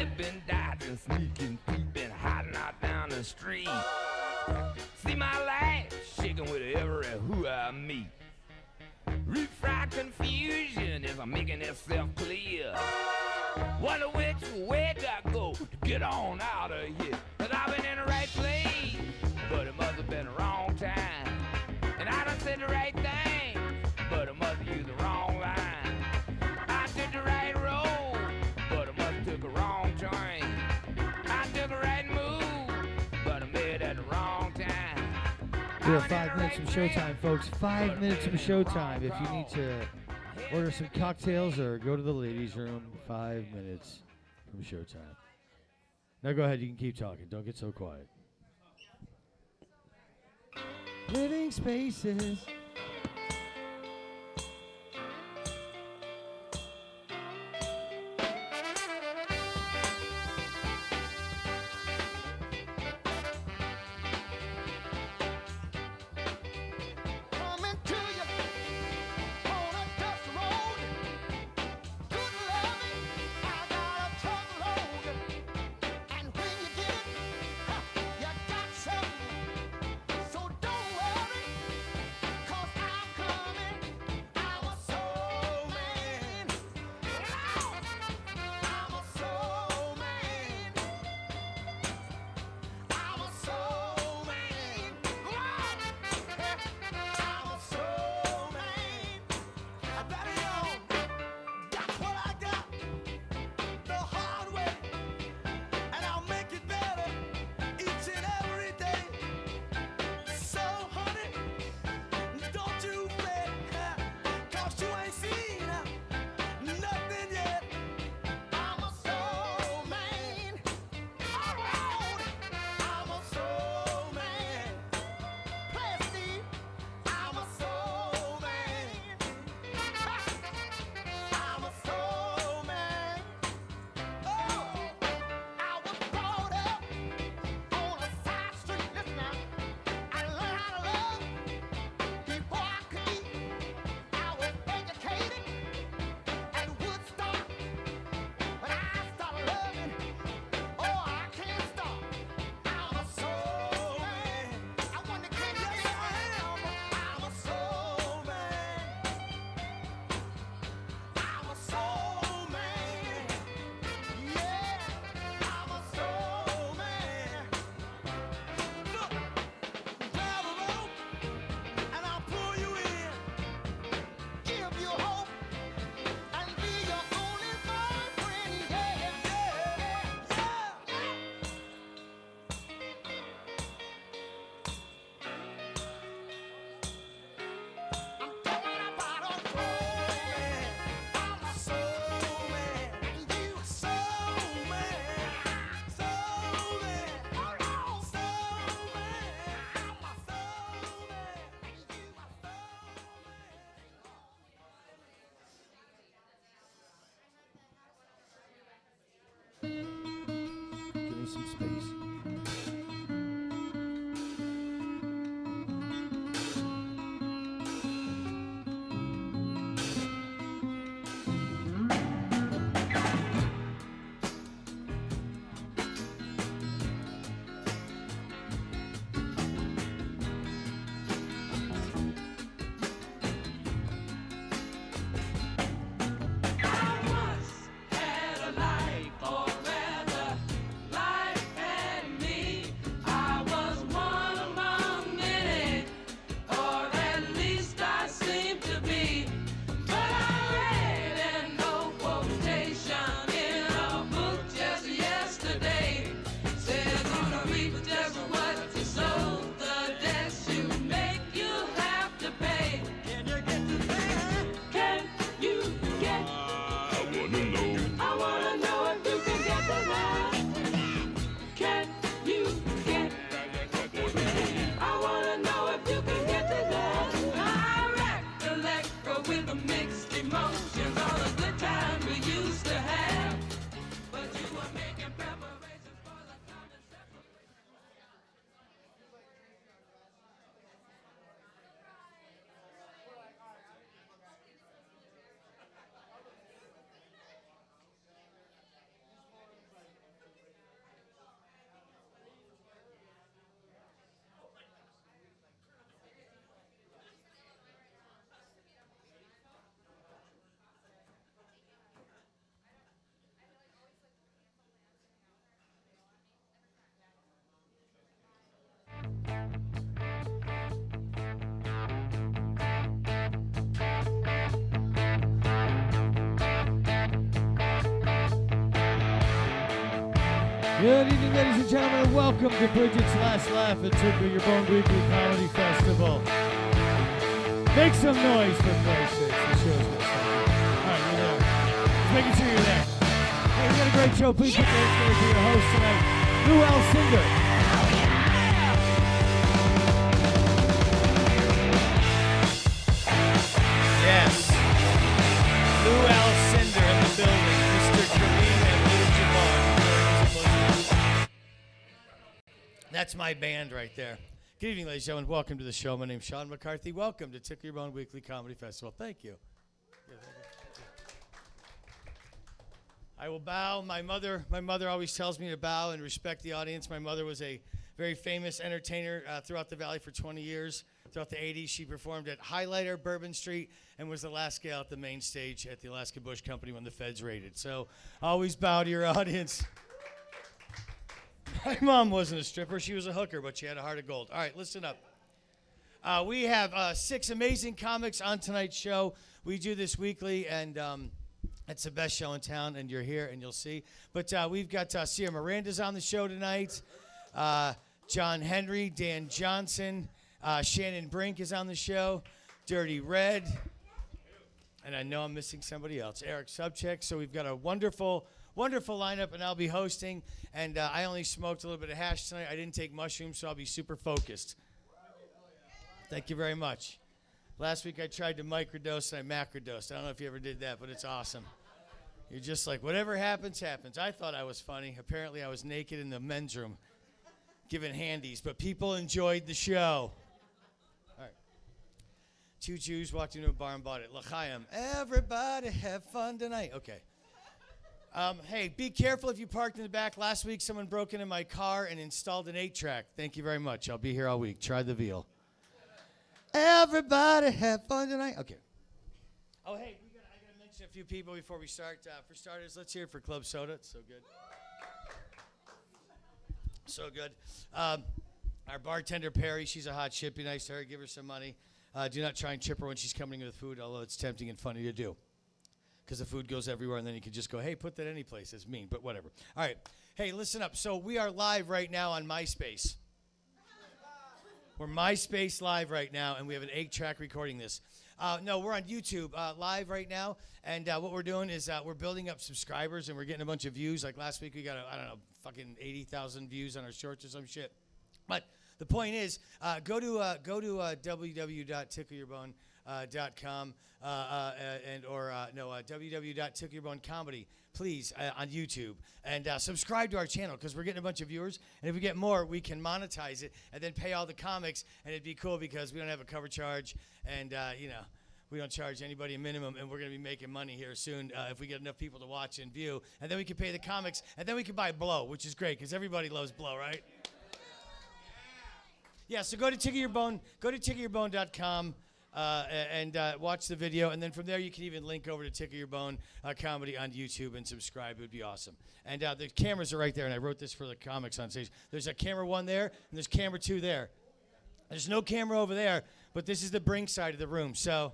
Dipping, dodging, sneaking, peeping, hiding out down the street. See my life shaking with every who I meet. Refried confusion as I'm making itself clear. Wonder which way I go to get on out of here. Cause I've been in the right place, but it must have been the wrong time. And I done said the right thing, but I must have used the wrong line. I took the right road, but I must have took a wrong train. I took a right move, but I made it at the wrong time. We have 5 minutes from showtime, folks. 5 minutes from showtime. If you need to order some cocktails or go to the ladies' room, 5 minutes from showtime. Now go ahead. You can keep talking. Don't get so quiet. Living spaces. Some space. I once had a life, or rather, life had Good evening, ladies and gentlemen. Welcome to Brigett's Last Laugh at Tickle Your Bone Weekly Comedy Festival. Make some noise for Christ's sake. The show's going to start. All right, you're there. Just making sure you're there. Hey, we got a great show. Please put your hands together for your host tonight, Alcindor. Yes. Alcindor in the building. Mr. Kareem and Little Javon. That's my band right there. Good evening, ladies and gentlemen. Welcome to the show. My name's Sean McCarthy. Welcome to Tickle Your Bone Weekly Comedy Festival. Thank you. I will bow. My mother always tells me to bow and respect the audience. My mother was a very famous entertainer throughout the Valley for 20 years. Throughout the 80s, she performed at Highlighter, Bourbon Street, and was the last gal at the main stage at the Alaska Bush Company when the feds raided. So always bow to your audience. My mom wasn't a stripper. She was a hooker, but she had a heart of gold. All right, listen up. We have 6 amazing comics on tonight's show. We do this weekly, and it's the best show in town, and you're here, and you'll see. But we've got Sierra Miranda's on the show tonight. John Henry, Dan Johnson, Shannon Brink is on the show. Dirty Red. And I know I'm missing somebody else. Eric Sobczak. So we've got a wonderful lineup, and I'll be hosting. And I only smoked a little bit of hash tonight. I didn't take mushrooms, so I'll be super focused. Thank you very much. Last week I tried to microdose and I macrodosed. I don't know if you ever did that, but it's awesome. You're just like, whatever happens, happens. I thought I was funny. Apparently I was naked in the men's room giving handies, but people enjoyed the show. All right. 2 Jews walked into a bar and bought it. L'chaim. Everybody have fun tonight. Okay. Hey, be careful if you parked in the back. Last week, someone broke into my car and installed an 8-track. Thank you very much. I'll be here all week. Try the veal. Everybody have fun tonight. Okay. Oh, hey, I got to mention a few people before we start. For starters, let's hear it for Club Soda. It's so good. So good. Our bartender, Perry, she's a hot shit. Be nice to her. Give her some money. Do not try and chip her when she's coming in with food, although it's tempting and funny to do. Because the food goes everywhere, and then you can just go, hey, put that any place. It's mean, but whatever. All right. Hey, listen up. So we are live right now on MySpace. We're MySpace live right now, and we have an 8-track recording this. No, we're on YouTube live right now, and what we're doing is we're building up subscribers, and we're getting a bunch of views. Like last week, we got, fucking 80,000 views on our shorts or some shit. But the point is, go to www.tickleyourbone.com or www.tickleyourbonecomedy, please, on YouTube. And subscribe to our channel because we're getting a bunch of viewers. And if we get more, we can monetize it and then pay all the comics. And it'd be cool because we don't have a cover charge. And, we don't charge anybody a minimum. And we're going to be making money here soon if we get enough people to watch and view. And then we can pay the comics. And then we can buy blow, which is great because everybody loves blow, right? Yeah, so go to Tickle Your Bone. Go to tickleyourbone.com. And watch the video, and then from there you can even link over to Tickle Your Bone Comedy on YouTube and subscribe. It would be awesome. And the cameras are right there, and I wrote this for the comics on stage. There's a camera 1 there, and there's camera 2 there. There's no camera over there, but this is the Brink side of the room. So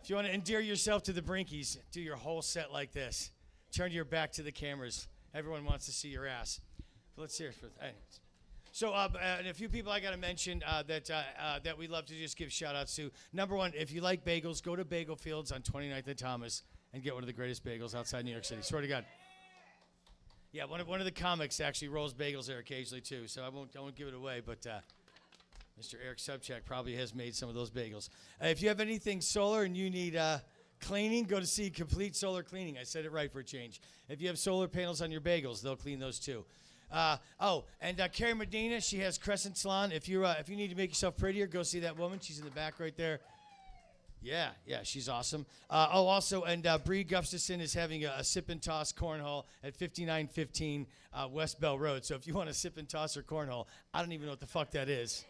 if you want to endear yourself to the Brinkies, do your whole set like this. Turn your back to the cameras. Everyone wants to see your ass. But let's hear it for... So, and a few people I got to mention that we love to just give shout-outs to. Number 1, if you like bagels, go to Bagel Fields on 29th and Thomas and get one of the greatest bagels outside New York City. Swear to God. Yeah, one of the comics actually rolls bagels there occasionally, too. So I won't give it away, but Mr. Eric Sobczak probably has made some of those bagels. If you have anything solar and you need cleaning, go to see Complete Solar Cleaning. I said it right for a change. If you have solar panels on your bagels, they'll clean those, too. And Carrie Medina, she has Crescent Salon. If you need to make yourself prettier, go see that woman. She's in the back right there. Yeah, she's awesome. Bree Gustafson is having a sip and toss cornhole at 5915 West Bell Road. So if you want to sip and toss or cornhole, I don't even know what the fuck that is.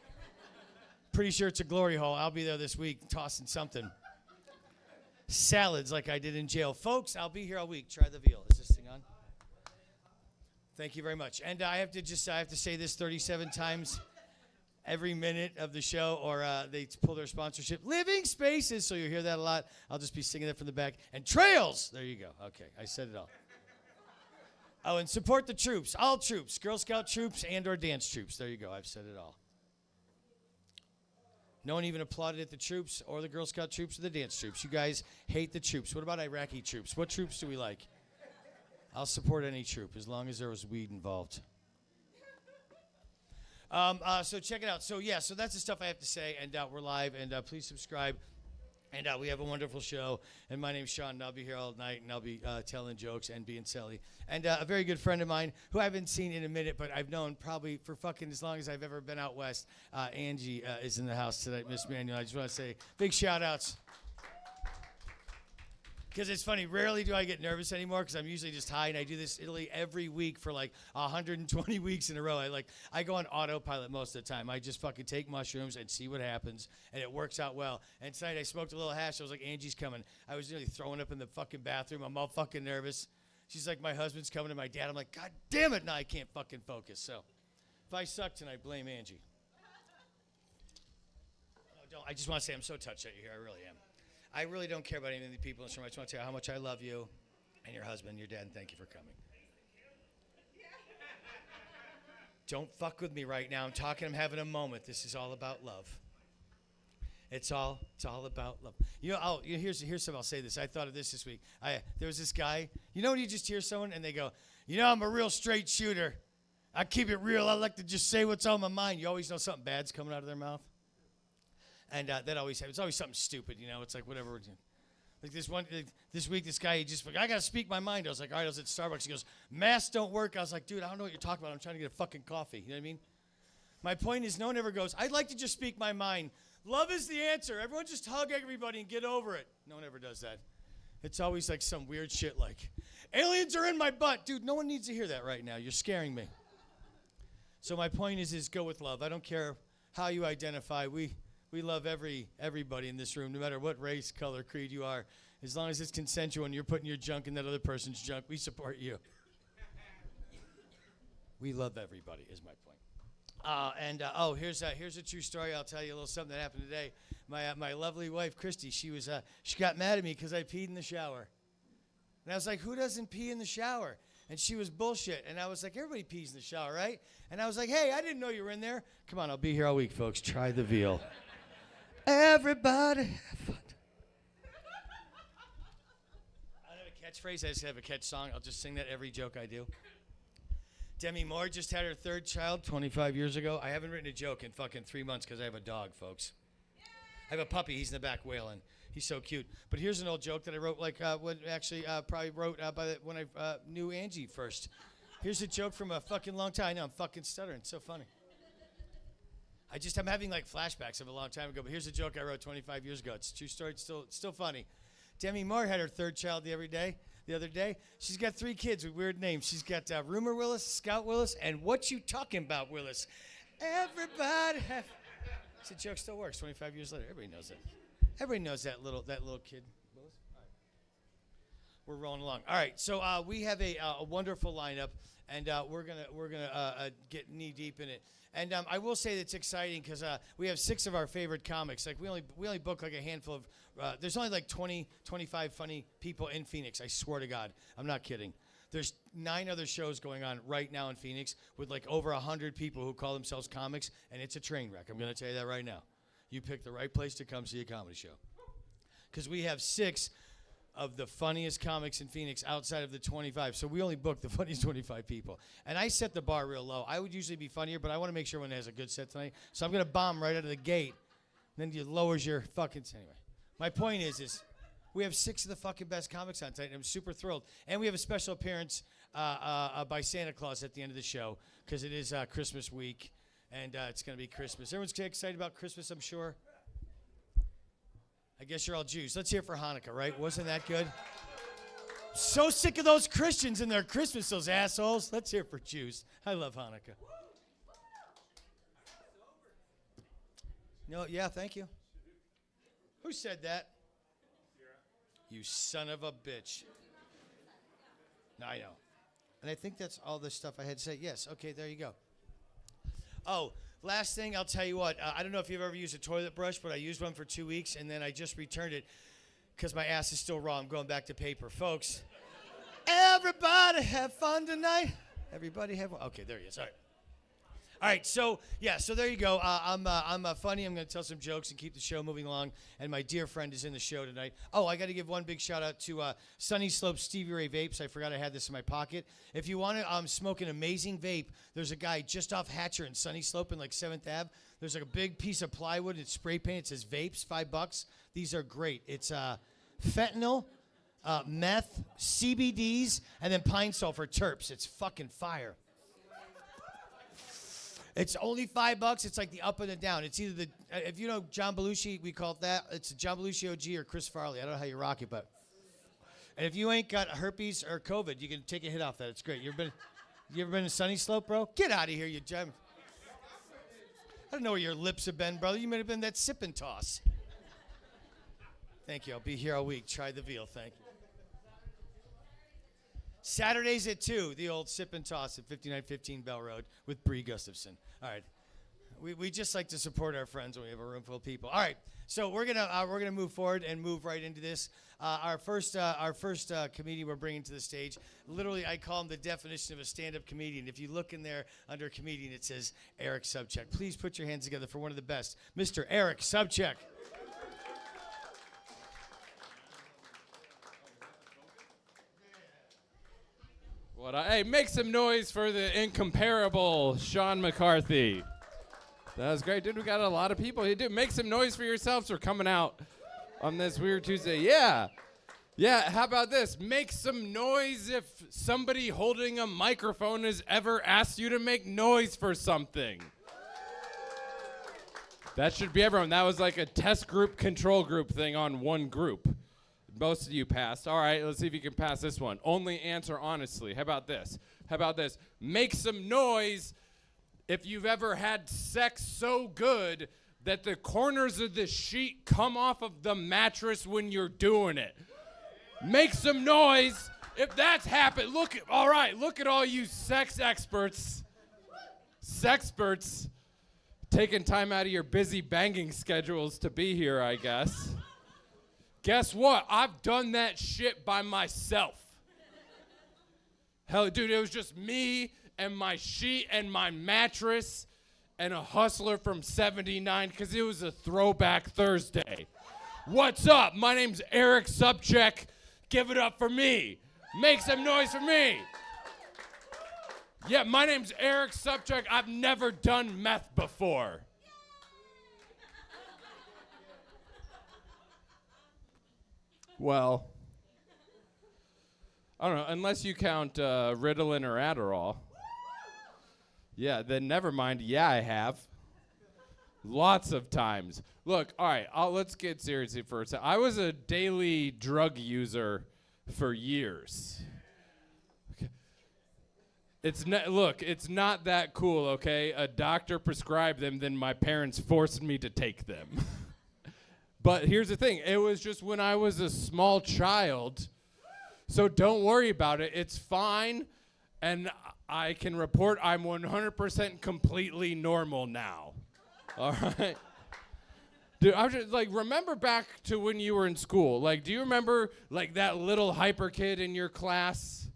Pretty sure it's a glory hole. I'll be there this week tossing something. Salads like I did in jail. Folks, I'll be here all week. Try the veal. Is this thing on? Thank you very much. And I have to say this 37 times every minute of the show, or they pull their sponsorship. Living Spaces, so you'll hear that a lot. I'll just be singing that from the back. And Trails! There you go. Okay, I said it all. Oh, and support the troops, all troops, Girl Scout troops and or dance troops. There you go, I've said it all. No one even applauded at the troops or the Girl Scout troops or the dance troops. You guys hate the troops. What about Iraqi troops? What troops do we like? I'll support any troop as long as there was weed involved. So check it out. So that's the stuff I have to say, and we're live, and please subscribe. And we have a wonderful show, and my name's Sean, and I'll be here all night, and I'll be telling jokes and being silly. And a very good friend of mine, who I haven't seen in a minute, but I've known probably for fucking as long as I've ever been out west, Angie is in the house tonight, Miss Manuel. I just want to say big shout-outs. Because it's funny, rarely do I get nervous anymore because I'm usually just high, and I do this Italy every week for like 120 weeks in a row. I go on autopilot most of the time. I just fucking take mushrooms and see what happens, and it works out well. And tonight I smoked a little hash. I was like, Angie's coming. I was nearly throwing up in the fucking bathroom. I'm all fucking nervous. She's like, my husband's coming to my dad. I'm like, God damn it, now I can't fucking focus. So if I suck tonight, blame Angie. No, don't. I just want to say I'm so touched that you're here. I really am. I really don't care about any of the people in this room. I just want to tell you how much I love you and your husband, your dad, and thank you for coming. Don't fuck with me right now. I'm talking. I'm having a moment. This is all about love. It's all about love. You know, here's something I'll say this. I thought of this week. There was this guy. You know when you just hear someone and they go, you know, I'm a real straight shooter. I keep it real. I like to just say what's on my mind. You always know something bad's coming out of their mouth. And that always happens. It's always something stupid, you know. It's like whatever we're doing. Like this week, this guy, I got to speak my mind. I was like, all right, I was at Starbucks. He goes, masks don't work. I was like, dude, I don't know what you're talking about. I'm trying to get a fucking coffee. You know what I mean? My point is no one ever goes, I'd like to just speak my mind. Love is the answer. Everyone just hug everybody and get over it. No one ever does that. It's always like some weird shit like, aliens are in my butt. Dude, no one needs to hear that right now. You're scaring me. So my point is go with love. I don't care how you identify. We love everybody in this room, no matter what race, color, creed you are. As long as it's consensual and you're putting your junk in that other person's junk, we support you. We love everybody, is my point. Here's a true story. I'll tell you a little something that happened today. My lovely wife, Christy, she got mad at me because I peed in the shower. And I was like, who doesn't pee in the shower? And she was bullshit. And I was like, everybody pees in the shower, right? And I was like, hey, I didn't know you were in there. Come on, I'll be here all week, folks. Try the veal. Everybody have fun. I don't have a catchphrase. I just have a catch song. I'll just sing that every joke I do. Demi Moore just had her third child 25 years ago. I haven't written a joke in fucking 3 months because I have a dog, folks. I have a puppy. He's in the back wailing. He's so cute. But here's an old joke that I wrote, probably wrote when I knew Angie first. Here's a joke from a fucking long time. I know, I'm fucking stuttering. It's so funny. I'm having like flashbacks of a long time ago, but here's a joke I wrote 25 years ago. It's a true story. It's still funny. Demi Moore had her third child the other day. She's got 3 kids with weird names. She's got Rumor Willis, Scout Willis, and What You Talking About Willis. Everybody have... This joke still works 25 years later. Everybody knows it. Everybody knows that little kid. Willis? All right. We're rolling along. All right, so we have a wonderful lineup, and we're gonna get knee deep in it. And I will say that it's exciting because we have 6 of our favorite comics. Like we only book like a handful of. There's only like 20, 25 funny people in Phoenix. I swear to God, I'm not kidding. There's 9 other shows going on right now in Phoenix with like over 100 people who call themselves comics, and it's a train wreck. I'm going to tell you that right now. You picked the right place to come see a comedy show. Because we have 6 of the funniest comics in Phoenix outside of the 25. So we only book the funniest 25 people. And I set the bar real low. I would usually be funnier, but I want to make sure everyone has a good set tonight. So I'm going to bomb right out of the gate. And then it lowers your fucking... Anyway, my point is we have 6 of the fucking best comics on tonight, and I'm super thrilled. And we have a special appearance by Santa Claus at the end of the show because it is Christmas week, and it's going to be Christmas. Everyone's excited about Christmas, I'm sure. I guess you're all Jews. Let's hear it for Hanukkah, right? Wasn't that good? So sick of those Christians and their Christmas, those assholes. Let's hear it for Jews. I love Hanukkah. No, yeah, thank you. Who said that? Cierra. You son of a bitch. No, I know. And I think that's all the stuff I had to say. Yes, okay, there you go. Oh, last thing, I'll tell you what. I don't know if you've ever used a toilet brush, but I used one for 2 weeks, and then I just returned it because my ass is still raw. I'm going back to paper. Folks, Everybody have fun tonight. Everybody have fun. Okay, there he is. All right. All right, so there you go. I'm funny. I'm going to tell some jokes and keep the show moving along. And my dear friend is in the show tonight. Oh, I got to give one big shout out to Sunnyslope Stevie Ray Vapes. I forgot I had this in my pocket. If you want to smoke an amazing vape, there's a guy just off Hatcher in Sunnyslope in like 7th Ave. There's like a big piece of plywood. It's spray paint. It says vapes, $5. These are great. It's fentanyl, meth, CBDs, and then pine sulfur terps. It's fucking fire. It's only $5. It's like the up and the down. It's either the if you know John Belushi, we call it that. It's John Belushi OG or Chris Farley. I don't know how you rock it, but and if you ain't got herpes or COVID, you can take a hit off that. It's great. You ever been to Sunnyslope, bro? Get out of here, you Jim. I don't know where your lips have been, brother. You might have been that sip and toss. Thank you. I'll be here all week. Try the veal. Thank you. Saturdays at 2, the old sip and toss at 5915 Bell Road with Bree Gustafson. All right. We just like to support our friends when we have a room full of people. All right. So we're gonna move forward and move right into this. Our first comedian we're bringing to the stage. Literally, I call him the definition of a stand-up comedian. If you look in there under comedian, it says Eric Sobczak. Please put your hands together for one of the best, Mr. Eric Sobczak. Hey, make some noise for the incomparable Sean McCarthy. That was great, dude. We got a lot of people. Hey, dude, make some noise for yourselves for coming out on this weird Tuesday. Yeah. How about this? Make some noise if somebody holding a microphone has ever asked you to make noise for something. That should be everyone. That was like a test group, control group thing on one group. Most of you passed. All right, let's see if you can pass this one. Only answer honestly. How about this? Make some noise if you've ever had sex so good that the corners of the sheet come off of the mattress when you're doing it. Make some noise if that's happened. Look at all you sex experts. Sexperts taking time out of your busy banging schedules to be here, I guess. Guess what? I've done that shit by myself. Hell, dude, it was just me and my sheet and my mattress and a hustler from 79 because it was a throwback Thursday. What's up? My name's Eric Sobczak. Give it up for me. Make some noise for me. Yeah, my name's Eric Sobczak. I've never done meth before. Well, I don't know, unless you count Ritalin or Adderall. Yeah, then never mind. Yeah, I have. Lots of times. Look, all right, let's get serious for a second. I was a daily drug user for years. Okay. It's not that cool, okay? A doctor prescribed them, then my parents forced me to take them. But here's the thing, it was just when I was a small child, so don't worry about it, it's fine, and I can report I'm 100% completely normal now, all right? Dude, I was just, remember back to when you were in school, do you remember, that little hyper kid in your class?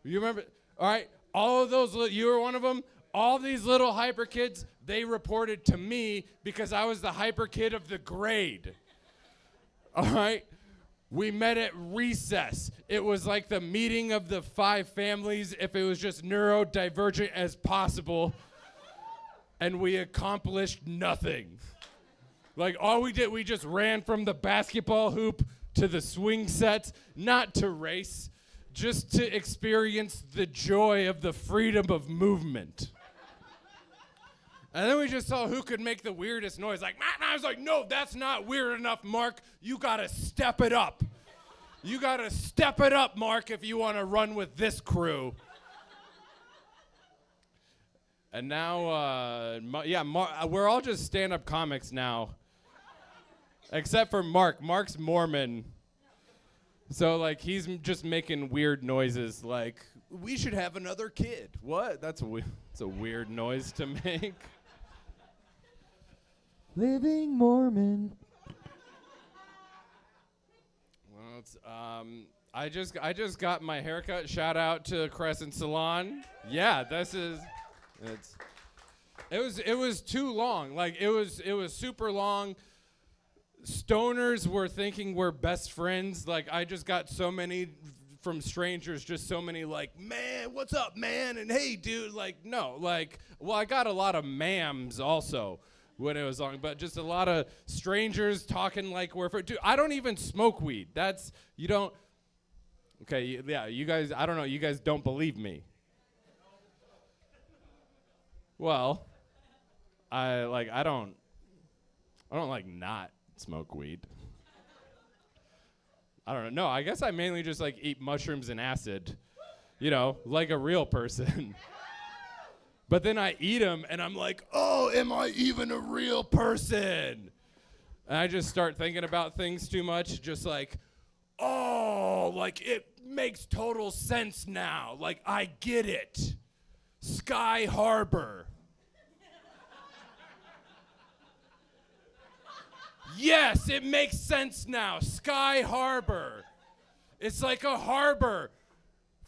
You remember, all right, all of those, you were one of them? All these little hyper kids, they reported to me because I was the hyper kid of the grade. All right? We met at recess. It was like the meeting of the 5 families if it was just neurodivergent as possible. And we accomplished nothing. All we did, we just ran from the basketball hoop to the swing sets, not to race, just to experience the joy of the freedom of movement. And then we just saw who could make the weirdest noise. And I was like, no, that's not weird enough, Mark. You gotta step it up. You gotta step it up, Mark, if you wanna run with this crew. And now, we're all just stand-up comics now. Except for Mark. Mark's Mormon. So, he's just making weird noises we should have another kid. What? That's a weird noise to make. Living Mormon. Well, it's, I just got my haircut. Shout out to Crescent Salon. Yeah, it was too long. Like it was super long. Stoners were thinking we're best friends. Like I just got so many from strangers, just so many like, man, what's up, man? And hey, dude, like, no, like, well, I got a lot of ma'ams also when it was long, but just a lot of strangers talking like we're dude, I don't even smoke weed. You don't. Okay, yeah, you guys, I don't know, you guys don't believe me. Well, I don't like not smoke weed. I don't know. No, I guess I mainly just like eat mushrooms and acid, like a real person. But then I eat them and I'm like, oh, am I even a real person? And I just start thinking about things too much, just like, oh, like it makes total sense now. Like I get it. Sky Harbor. Yes, it makes sense now. Sky Harbor. It's like a harbor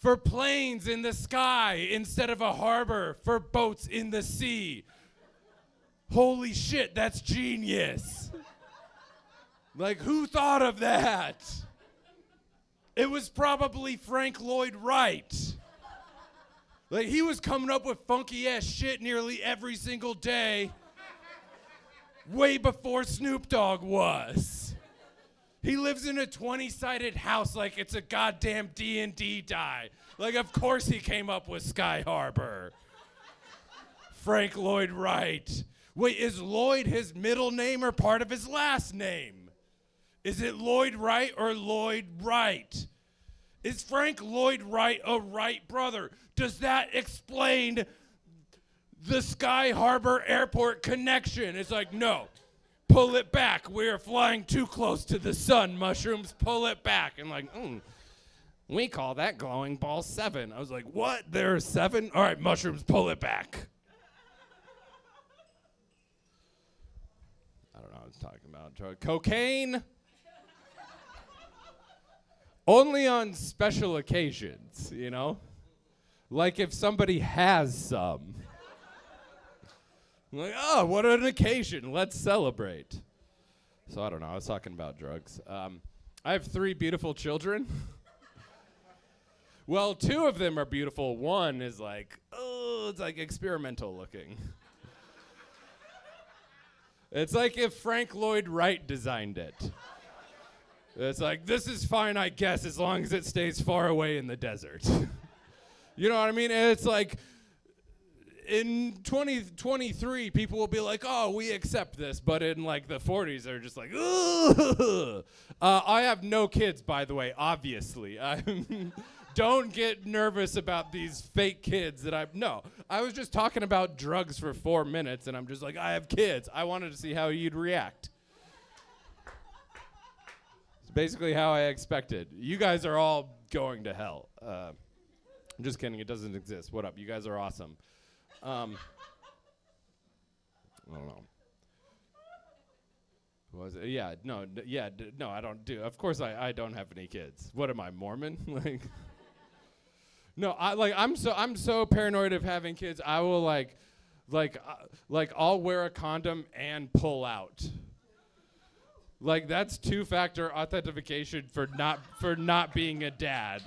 for planes in the sky instead of a harbor for boats in the sea. Holy shit, that's genius. Like, who thought of that? It was probably Frank Lloyd Wright. Like, he was coming up with funky ass shit nearly every single day. Way before Snoop Dogg was. He lives in a 20-sided house like it's a goddamn D&D die. Like, of course he came up with Sky Harbor. Frank Lloyd Wright. Wait, is Lloyd his middle name or part of his last name? Is it Lloyd Wright or Lloyd Wright? Is Frank Lloyd Wright a Wright brother? Does that explain the Sky Harbor Airport connection? It's like, no, pull it back. We're flying too close to the sun, mushrooms, pull it back. And like, we call that glowing ball 7. I was like, what? There are 7? All right, mushrooms, pull it back. I don't know what I was talking about. Cocaine? Only on special occasions, Like if somebody has some. I'm like, oh, what an occasion. Let's celebrate. So I don't know. I was talking about drugs. I have 3 beautiful children. Well, 2 of them are beautiful. One is like, oh, it's like experimental looking. It's like if Frank Lloyd Wright designed it. It's like, this is fine, I guess, as long as it stays far away in the desert. You know what I mean? And it's like, in 2023, people will be like, oh, we accept this. But in like the 40s, they're just like, ugh. I have no kids, by the way, obviously. Don't get nervous about these fake kids that no. I was just talking about drugs for 4 minutes, and I'm just like, I have kids. I wanted to see how you'd react. It's basically how I expected. You guys are all going to hell. I'm just kidding. It doesn't exist. What up? You guys are awesome. I don't know. Was it? Yeah, no, no, I don't do. Of course I don't have any kids. What am I, Mormon? Like, no, I'm so paranoid of having kids. I will like I'll wear a condom and pull out. Like that's 2-factor authentication for not being a dad.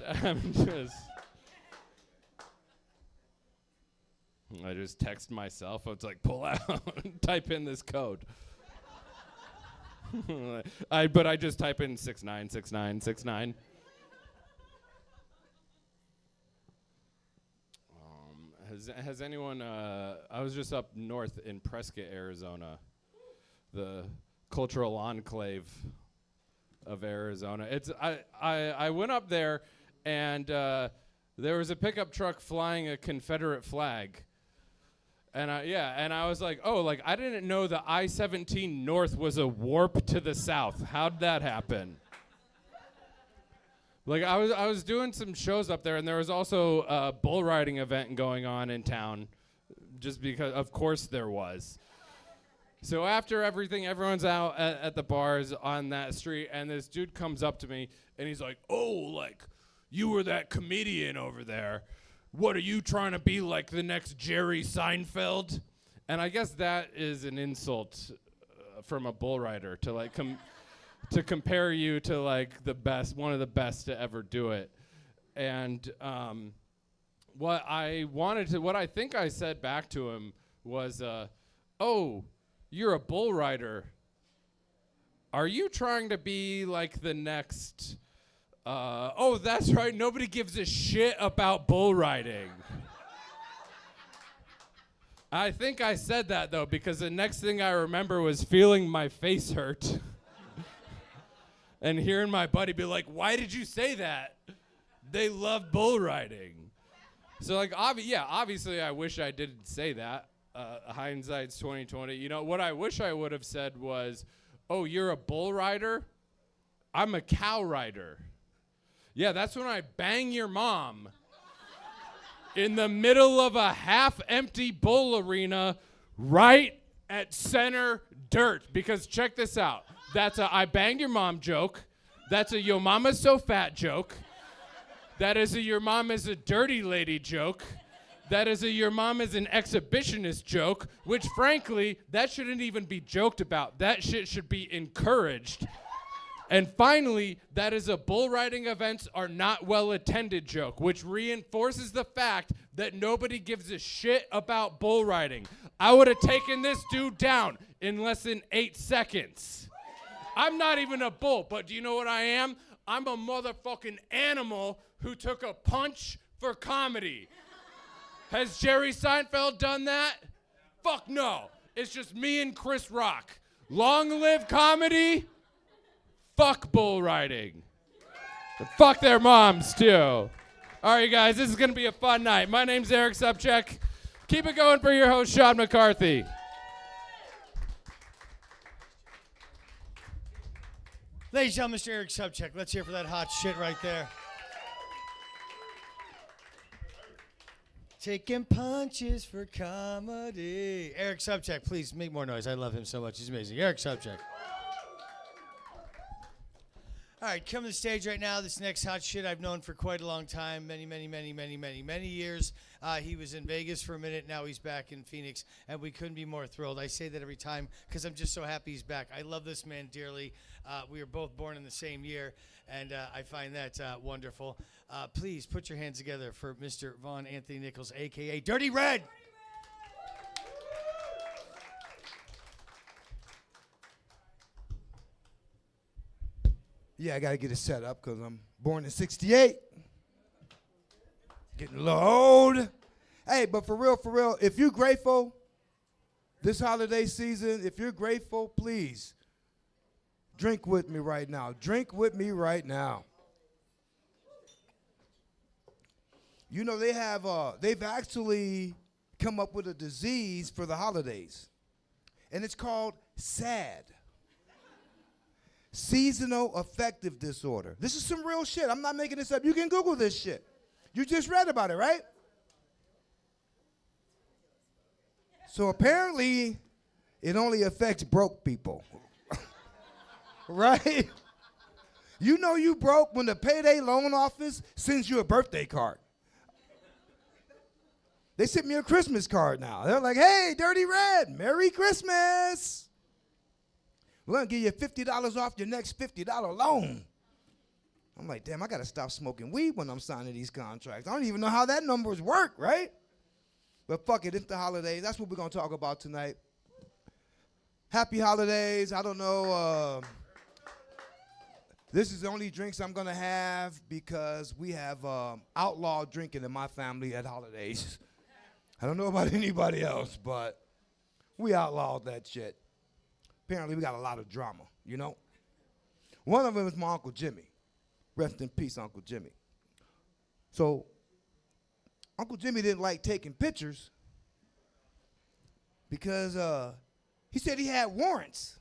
I just text myself. It's like, pull out, type in this code. But I just type in 696969. Has anyone? I was just up north in Prescott, Arizona, the cultural enclave of Arizona. I went up there, and there was a pickup truck flying a Confederate flag. And I was like, oh, like I didn't know the I-17 North was a warp to the south. How'd that happen? Like I was doing some shows up there, and there was also a bull riding event going on in town, just because of course there was. So after everything, everyone's out at the bars on that street, and this dude comes up to me, and he's like, "Oh, like, you were that comedian over there. What, are you trying to be like the next Jerry Seinfeld?" And I guess that is an insult from a bull rider to like to compare you to like the best, one of the best to ever do it. And what I think I said back to him was, "Oh, you're a bull rider. Are you trying to be like the next, oh, that's right, nobody gives a shit about bull riding." I think I said that, though, because the next thing I remember was feeling my face hurt and hearing my buddy be like, "Why did you say that? They love bull riding." So, like, obviously I wish I didn't say that. Hindsight's 2020. You know, what I wish I would have said was, "Oh, you're a bull rider? I'm a cow rider. Yeah, that's when I bang your mom in the middle of a half-empty bull arena right at center dirt." Because check this out. That's a "I banged your mom" joke. That's a "yo mama's so fat" joke. That is a "your mom is a dirty lady" joke. That is a "your mom is an exhibitionist" joke, which frankly, that shouldn't even be joked about. That shit should be encouraged. And finally, that is a "bull riding events are not well attended" joke, which reinforces the fact that nobody gives a shit about bull riding. I would have taken this dude down in less than 8 seconds. I'm not even a bull, but do you know what I am? I'm a motherfucking animal who took a punch for comedy. Has Jerry Seinfeld done that? Fuck no. It's just me and Chris Rock. Long live comedy. Fuck bull riding. Fuck their moms, too. All right, you guys, this is going to be a fun night. My name's Eric Sobczak. Keep it going for your host, Sean McCarthy. Ladies and gentlemen, Mr. Eric Sobczak. Let's hear for that hot shit right there. Taking punches for comedy. Eric Sobczak, please make more noise. I love him so much. He's amazing. Eric Sobczak. All right, come to the stage right now. This next hot shit I've known for quite a long time, many years. He was in Vegas for a minute. Now he's back in Phoenix, and we couldn't be more thrilled. I say that every time because I'm just so happy he's back. I love this man dearly. We were both born in the same year, and I find that wonderful. Please put your hands together for Mr. Vaughn Anthony Nicholes, a.k.a. Dirty Red. Yeah, I got to get it set up because I'm born in 68. Getting a little old. Hey, but for real, if you're grateful this holiday season, if you're grateful, please drink with me right now. Drink with me right now. You know, they've actually come up with a disease for the holidays, and it's called SAD. Seasonal affective disorder. This is some real shit. I'm not making this up. You can Google this shit. You just read about it, right? So apparently, it only affects broke people. Right? You know you broke when the payday loan office sends you a birthday card. They sent me a Christmas card now. They're like, "Hey, Dirty Red, Merry Christmas. We're going to give you $50 off your next $50 loan." I'm like, damn, I got to stop smoking weed when I'm signing these contracts. I don't even know how that numbers work, right? But fuck it, it's the holidays. That's what we're going to talk about tonight. Happy holidays. I don't know. This is the only drinks I'm going to have because we have outlaw drinking in my family at holidays. I don't know about anybody else, but we outlawed that shit. Apparently, we got a lot of drama, you know? One of them is my Uncle Jimmy. Rest in peace, Uncle Jimmy. So, Uncle Jimmy didn't like taking pictures because he said he had warrants.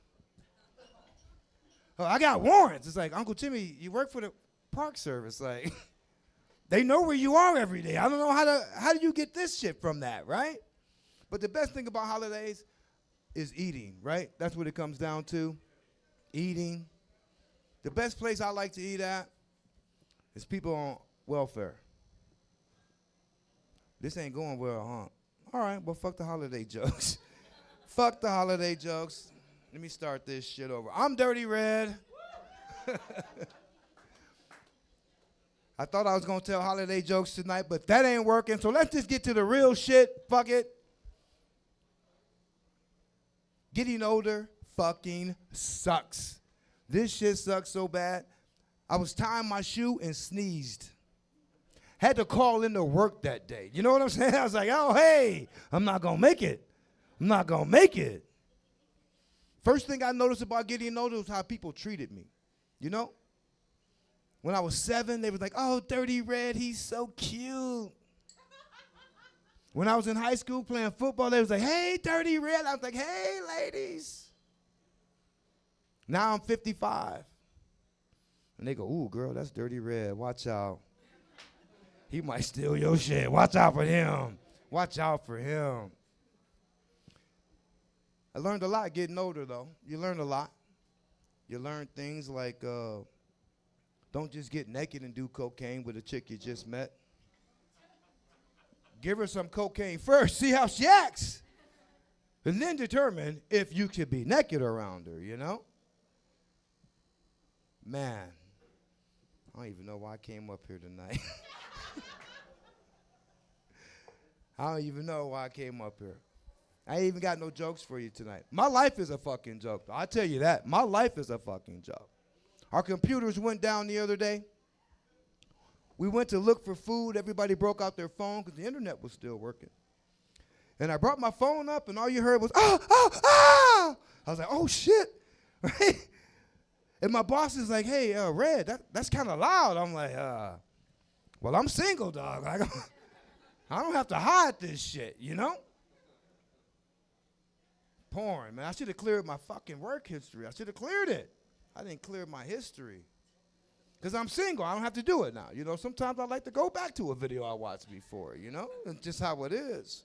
"Oh, I got warrants." It's like, Uncle Jimmy, you work for the Park Service. Like, they know where you are every day. I don't know how do you get this shit from that, right? But the best thing about holidays is eating, right? That's what it comes down to, eating. The best place I like to eat at is people on welfare. This ain't going well, huh? All right, well, fuck the holiday jokes. Fuck the holiday jokes. Let me start this shit over. I'm Dirty Red. I thought I was going to tell holiday jokes tonight, but that ain't working, so let's just get to the real shit. Fuck it. Getting older fucking sucks. This shit sucks so bad. I was tying my shoe and sneezed. Had to call into work that day. You know what I'm saying? I was like, oh, hey, I'm not going to make it. I'm not going to make it. First thing I noticed about getting older was how people treated me. You know? When I was 7, they was like, oh, Dirty Red, he's so cute. When I was in high school playing football, they was like, hey, Dirty Red. I was like, hey, ladies. Now I'm 55. And they go, ooh, girl, that's Dirty Red. Watch out. He might steal your shit. Watch out for him. Watch out for him. I learned a lot getting older, though. You learn a lot. You learn things like don't just get naked and do cocaine with a chick you just met. Give her some cocaine first, see how she acts, and then determine if you should be naked around her, you know? Man, I don't even know why I came up here tonight. I don't even know why I came up here. I ain't even got no jokes for you tonight. My life is a fucking joke, though. I tell you that. My life is a fucking joke. Our computers went down the other day. We went to look for food. Everybody broke out their phone because the internet was still working. And I brought my phone up, and all you heard was, ah! I was like, oh, shit. Right? And my boss is like, hey, Red, that's kind of loud. I'm like, well, I'm single, dog. I don't have to hide this shit, you know? Porn, man. I should have cleared my fucking work history. I should have cleared it. I didn't clear my history. Because I'm single. I don't have to do it now. You know, sometimes I like to go back to a video I watched before, you know? It's just how it is.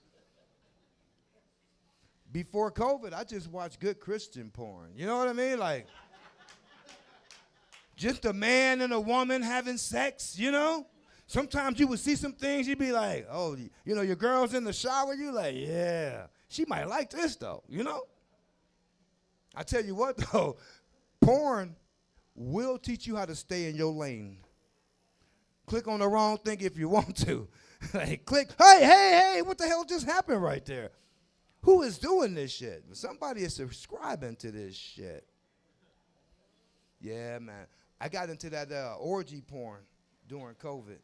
Before COVID, I just watched good Christian porn. You know what I mean? Like, just a man and a woman having sex, you know? Sometimes you would see some things, you'd be like, oh, you know, your girl's in the shower, you like, yeah. She might like this, though, you know? I tell you what, though, porn will teach you how to stay in your lane. Click on the wrong thing if you want to. Like, click, hey, what the hell just happened right there? Who is doing this shit? Somebody is subscribing to this shit. Yeah, man. I got into that orgy porn during COVID.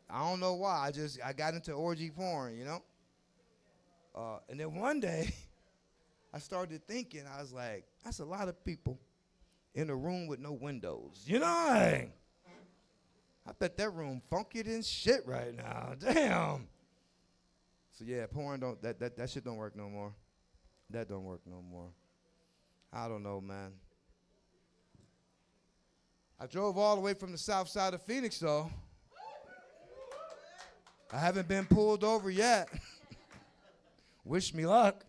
I don't know why. I got into orgy porn, you know? And then one day, I started thinking, I was like, that's a lot of people in a room with no windows. You know? I bet that room funky than shit right now. Damn. So yeah, porn that shit don't work no more. That don't work no more. I don't know, man. I drove all the way from the south side of Phoenix, though. I haven't been pulled over yet. Wish me luck.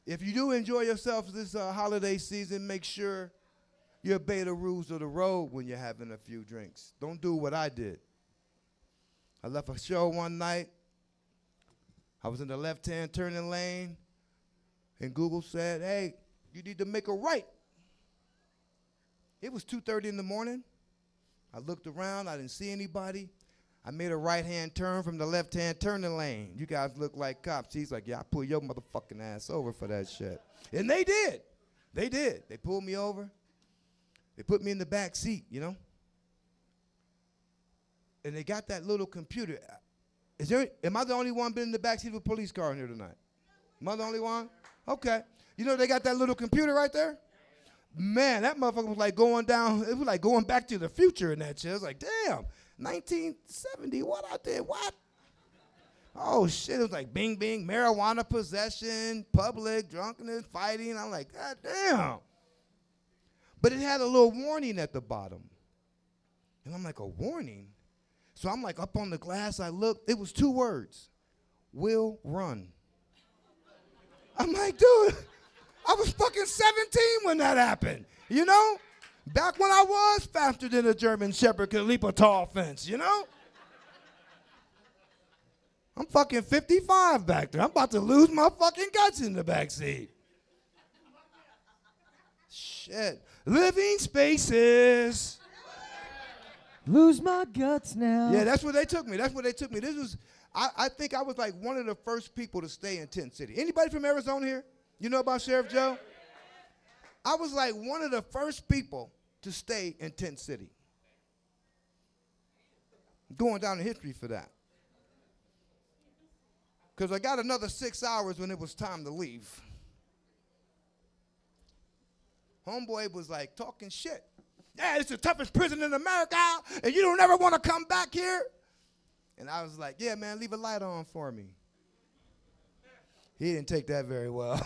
If you do enjoy yourself this holiday season, make sure you obey the rules of the road when you're having a few drinks. Don't do what I did. I left a show one night. I was in the left-hand turning lane, and Google said, hey, you need to make a right. It was 2:30 in the morning. I looked around. I didn't see anybody. I made a right-hand turn from the left-hand turning lane. You guys look like cops. He's like, yeah, I pull your motherfucking ass over for that shit. And they did. They did. They pulled me over. They put me in the back seat, you know. And they got that little computer. Am I the only one been in the back seat of a police car in here tonight? Am I the only one? Okay. You know they got that little computer right there? Man, that motherfucker was like going down. It was like going back to the future in that shit. I was like, damn. 1970, what I did, what? Oh, shit, it was like bing, bing, marijuana possession, public, drunkenness, fighting. I'm like, God damn. But it had a little warning at the bottom. And I'm like, a warning? So I'm like up on the glass, I looked, it was 2 words, will run. I'm like, dude, I was fucking 17 when that happened, you know? Back when I was faster than a German Shepherd could leap a tall fence, you know? I'm fucking 55 back there. I'm about to lose my fucking guts in the backseat. Shit. Living spaces. Lose my guts now. Yeah, that's where they took me. This was, I think I was like one of the first people to stay in Tent City. Anybody from Arizona here? You know about Sheriff Joe? I was like one of the first people to stay in Tent City. Going down in history for that. Because I got another 6 hours when it was time to leave. Homeboy was like talking shit. Yeah, it's the toughest prison in America, and you don't ever want to come back here. And I was like, yeah, man, leave a light on for me. He didn't take that very well.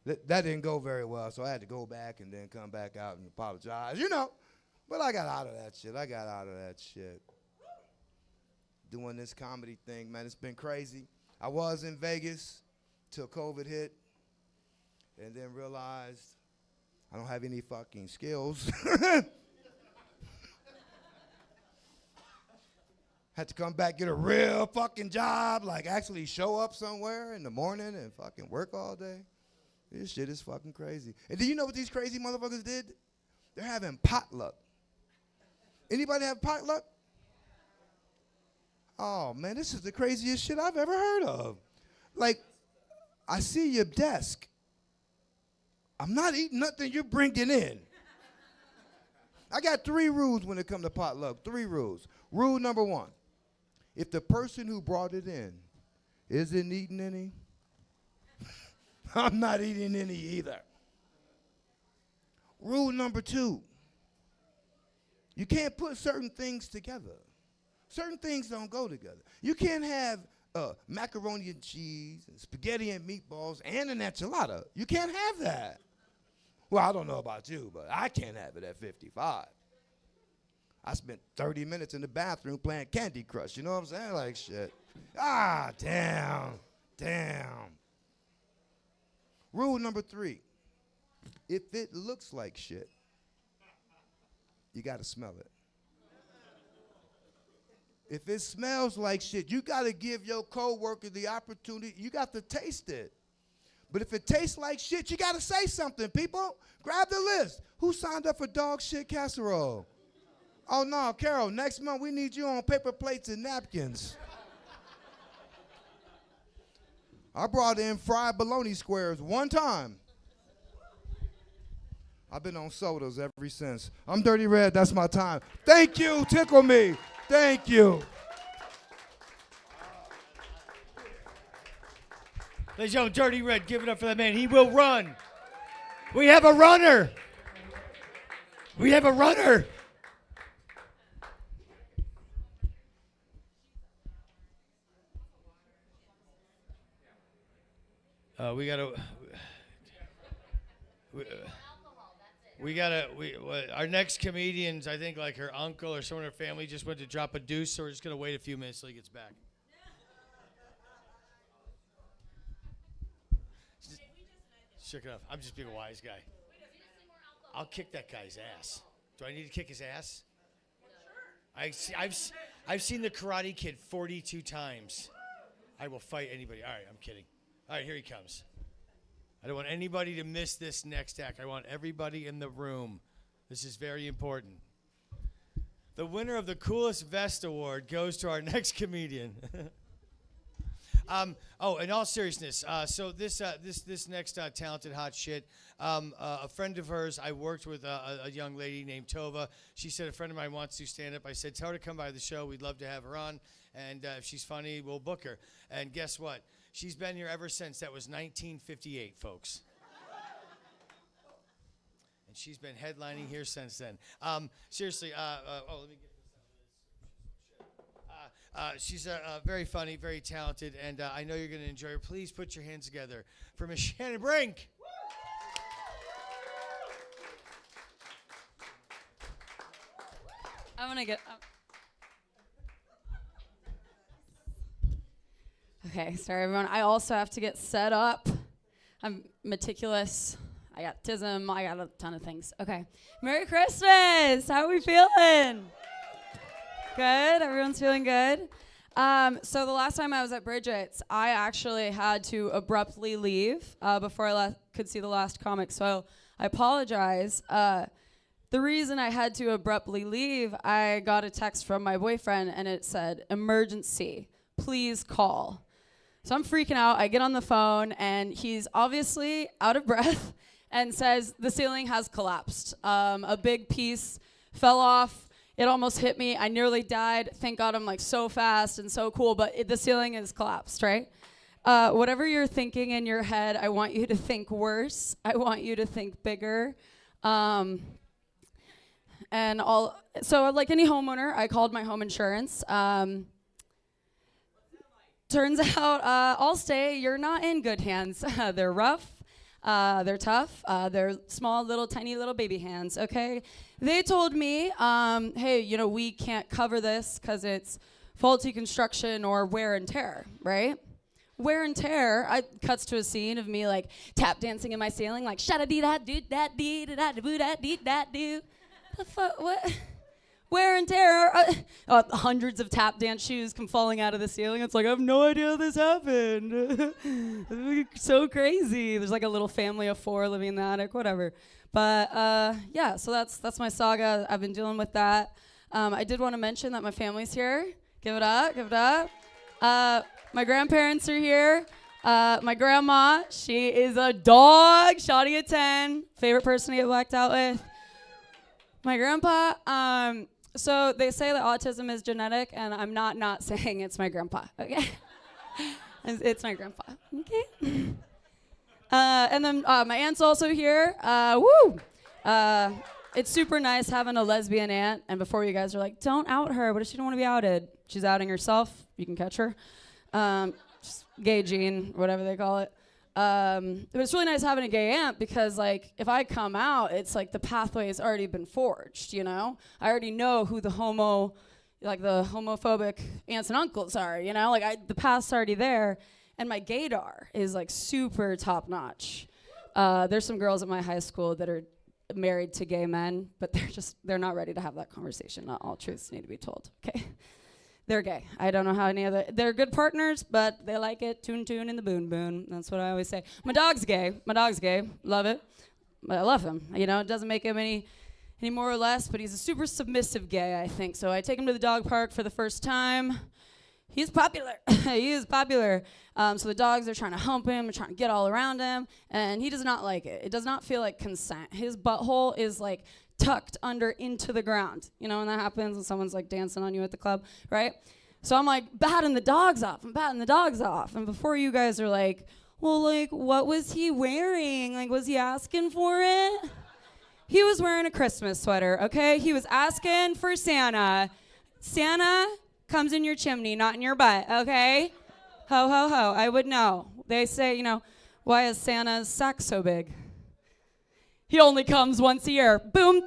That didn't go very well, so I had to go back and then come back out and apologize, you know. But I got out of that shit. Doing this comedy thing, man, it's been crazy. I was in Vegas till COVID hit, and then realized I don't have any fucking skills. Had to come back, get a real fucking job, like actually show up somewhere in the morning and fucking work all day. This shit is fucking crazy. And do you know what these crazy motherfuckers did? They're having potluck. Anybody have potluck? Oh, man, this is the craziest shit I've ever heard of. Like, I see your desk. I'm not eating nothing you're bringing in. I got 3 rules when it comes to potluck. 3 rules. Rule number 1, if the person who brought it in isn't eating any, I'm not eating any either. Rule number 2, you can't put certain things together. Certain things don't go together. You can't have macaroni and cheese and spaghetti and meatballs and an enchilada. You can't have that. Well, I don't know about you, but I can't have it at 55. I spent 30 minutes in the bathroom playing Candy Crush. You know what I'm saying? Like, shit. Ah, damn. Rule number 3, if it looks like shit, you got to smell it. If it smells like shit, you got to give your coworker the opportunity. You got to taste it. But if it tastes like shit, you got to say something, people. Grab the list. Who signed up for dog shit casserole? Oh, no, Carol, next month we need you on paper plates and napkins. I brought in fried bologna squares one time. I've been on sodas ever since. I'm Dirty Red, that's my time. Thank you, tickle me. Thank you. Ladies and gentlemen, Dirty Red, give it up for that man. He will run. We have a runner. We have a runner. Our next comedians, I think like her uncle or someone in her family just went to drop a deuce, so we're just going to wait a few minutes till he gets back. Shook it up. I'm just being a wise guy. I'll kick that guy's ass. Do I need to kick his ass? I've seen the Karate Kid 42 times. I will fight anybody. All right, I'm kidding. All right, here he comes. I don't want anybody to miss this next act. I want everybody in the room. This is very important. The winner of the Coolest Vest Award goes to our next comedian. In all seriousness, so this next talented hot shit, a friend of hers, I worked with a young lady named Tova. She said a friend of mine wants to stand up. I said, tell her to come by the show. We'd love to have her on. And if she's funny, we'll book her. And guess what? She's been here ever since. That was 1958, folks. And she's been headlining here since then. Seriously, let me get this out of this. She's very funny, very talented, and I know you're going to enjoy her. Please put your hands together for Miss Shannon Brink. I'm going to get... Okay, sorry everyone. I also have to get set up. I'm meticulous. I got tism. I got a ton of things. Okay. Merry Christmas. How are we feeling? Good. Everyone's feeling good. So the last time I was at Brigett's, I actually had to abruptly leave before I could see the last comic. So I apologize. The reason I had to abruptly leave, I got a text from my boyfriend and it said, "Emergency, please call." So I'm freaking out. I get on the phone and he's obviously out of breath and says, "The ceiling has collapsed. A big piece fell off. It almost hit me. I nearly died. Thank God I'm like so fast and so cool, but the ceiling is collapsed," right? Whatever you're thinking in your head, I want you to think worse. I want you to think bigger. So like any homeowner, I called my home insurance. Turns out, Allstate, you're not in good hands. They're rough. They're tough. They're small, little, tiny little baby hands, okay? They told me, hey, we can't cover this because it's faulty construction or wear and tear, right? Wear and tear, cuts to a scene of me like tap dancing in my ceiling, like sha-da-dee-da-doo-da-dee-da-da-boo-da-dee-da-doo. The fuck, what? Wear and tear. Hundreds of tap dance shoes come falling out of the ceiling. It's like, I have no idea how this happened. So crazy. There's like a little family of 4 living in the attic, whatever. But yeah, so that's my saga. I've been dealing with that. I did want to mention that my family's here. Give it up, give it up. My grandparents are here. My grandma, she is a dog. Shawty at 10. Favorite person to get blacked out with. My grandpa, so they say that autism is genetic, and I'm not saying it's my grandpa, okay? It's my grandpa, okay? And then my aunt's also here. Woo! It's super nice having a lesbian aunt, and before you guys are like, don't out her, what if she don't want to be outed? She's outing herself. You can catch her. Just gay gene, whatever they call it. But it's really nice having a gay aunt because, like, if I come out, it's like the pathway has already been forged, I already know who the homophobic aunts and uncles are, Like, the path's already there, and my gaydar is, like, super top-notch. There's some girls at my high school that are married to gay men, but they're not ready to have that conversation. Not all truths need to be told, okay? They're gay. I don't know how they're good partners, but they like it. Toon toon in the boon boon. That's what I always say. My dog's gay. Love it. But I love him. It doesn't make him any more or less, but he's a super submissive gay, I think. So I take him to the dog park for the first time. He's popular. He is popular. So the dogs are trying to hump him, trying to get all around him, and he does not like it. It does not feel like consent. His butthole is like tucked under into the ground. When that happens when someone's like dancing on you at the club, right? So I'm like batting the dogs off. And before you guys are like, well, like, what was he wearing? Like, was he asking for it? He was wearing a Christmas sweater, okay? He was asking for Santa. Santa comes in your chimney, not in your butt, okay? Ho, ho, ho. I would know. They say, why is Santa's sack so big? He only comes once a year. Boom.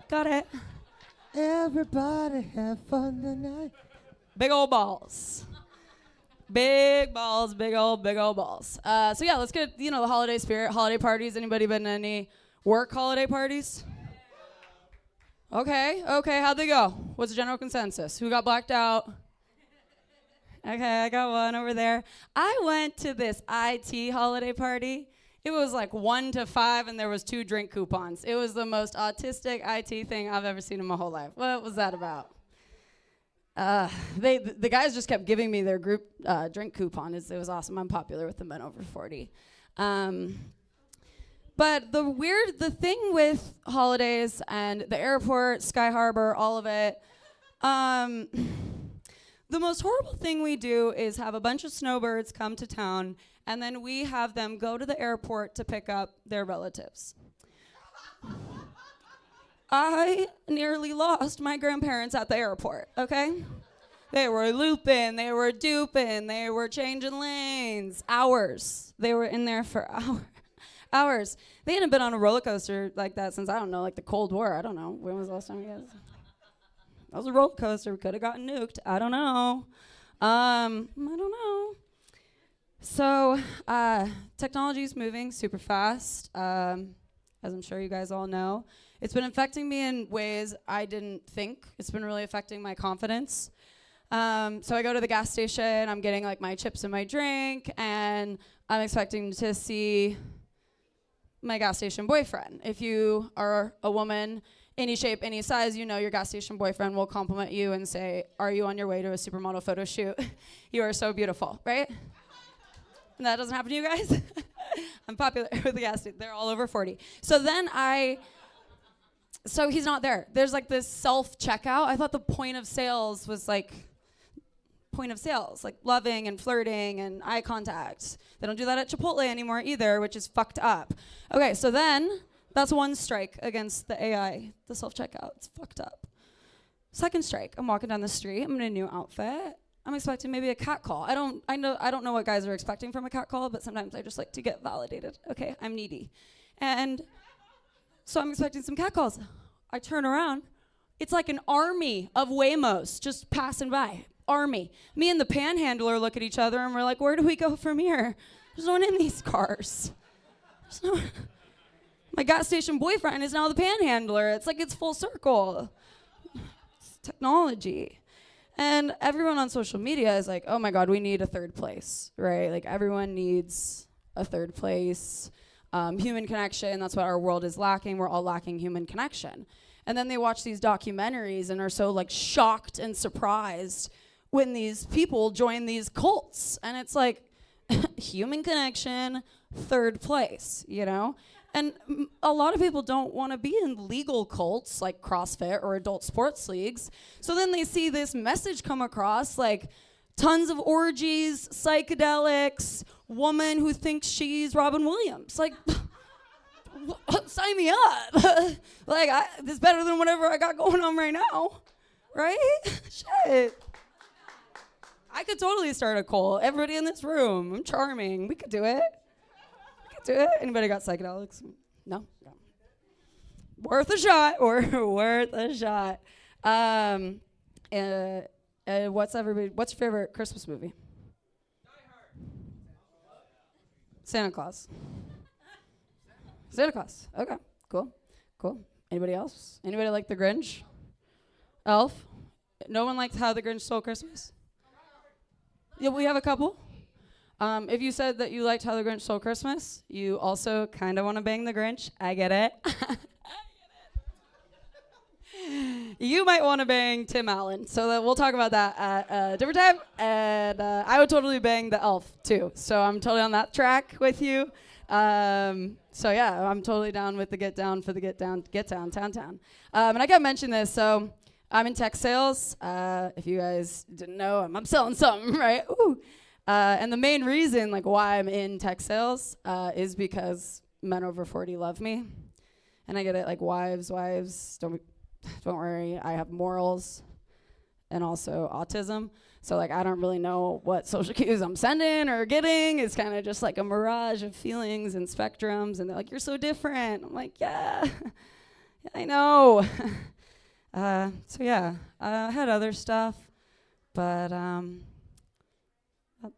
Got it. Everybody have fun tonight. Big old balls. Big balls, big old balls. So yeah, let's get, the holiday spirit, holiday parties. Anybody been to any work holiday parties? Okay, how'd they go? What's the general consensus? Who got blacked out? Okay, I got one over there. I went to this IT holiday party. It was like 1 to 5, and there was 2 drink coupons. It was the most autistic IT thing I've ever seen in my whole life. What was that about? The guys just kept giving me their group drink coupon. It was awesome. I'm popular with the men over 40. But the thing with holidays and the airport, Sky Harbor, all of it, the most horrible thing we do is have a bunch of snowbirds come to town, and then we have them go to the airport to pick up their relatives. I nearly lost my grandparents at the airport, okay? They were looping, they were duping, they were changing lanes. Hours. They were in there for hours. They hadn't been on a roller coaster like that since, I don't know, like the Cold War. I don't know. When was the last time you guys? That was a roller coaster. We could have gotten nuked. I don't know. So, technology is moving super fast, as I'm sure you guys all know. It's been affecting me in ways I didn't think. It's been really affecting my confidence. So I go to the gas station, I'm getting like my chips and my drink, and I'm expecting to see my gas station boyfriend. If you are a woman, any shape, any size, you know your gas station boyfriend will compliment you and say, "Are you on your way to a supermodel photo shoot? You are so beautiful," right? And that doesn't happen to you guys? I'm popular with the gas station. They're all over 40. So he's not there. There's like this self-checkout. I thought the point of sales was like loving and flirting and eye contact. They don't do that at Chipotle anymore either, which is fucked up. Okay, so then that's one strike against the AI, the self-checkout. It's fucked up. Second strike, I'm walking down the street. I'm in a new outfit. I'm expecting maybe a cat call. I don't know what guys are expecting from a cat call, but sometimes I just like to get validated. Okay, I'm needy. And so I'm expecting some cat calls. I turn around. It's like an army of Waymos just passing by. Army. Me and the panhandler look at each other and we're like, where do we go from here? There's no one in these cars. My gas station boyfriend is now the panhandler. It's like it's full circle. It's technology. And everyone on social media is like, oh my God, we need a third place, right? Like everyone needs a third place. Human connection, that's what our world is lacking. We're all lacking human connection. And then they watch these documentaries and are so like shocked and surprised when these people join these cults. And it's like, human connection, third place, you know? And a lot of people don't want to be in legal cults like CrossFit or adult sports leagues. So then they see this message come across like tons of orgies, psychedelics, woman who thinks she's Robin Williams. Like, sign me up. Like, this is better than whatever I got going on right now, right? Shit. I could totally start a cult. Everybody in this room, I'm charming. We could do it. Do it? Anybody got psychedelics? No? No. Worth a shot or worth a shot. What's your favorite Christmas movie? Santa Claus. Santa Claus. Okay. Cool. Anybody else? Anybody like The Grinch? Elf? No one liked How the Grinch Stole Christmas? Yeah, we have a couple. If you said that you liked How the Grinch Stole Christmas, you also kind of want to bang the Grinch. I get it. You might want to bang Tim Allen. So that we'll talk about that at a different time. And I would totally bang the elf, too. So I'm totally on that track with you. So yeah, I'm totally down with the get down, town. And I got to mention this. So I'm in tech sales. If you guys didn't know, I'm selling something, right? Ooh. And the main reason, like, why I'm in tech sales is because men over 40 love me. And I get it, like, wives, don't worry, I have morals and also autism. So, like, I don't really know what social cues I'm sending or getting. It's kind of just like a mirage of feelings and spectrums. And they're like, you're so different. I'm like, yeah, I know. So, yeah, I had other stuff, but...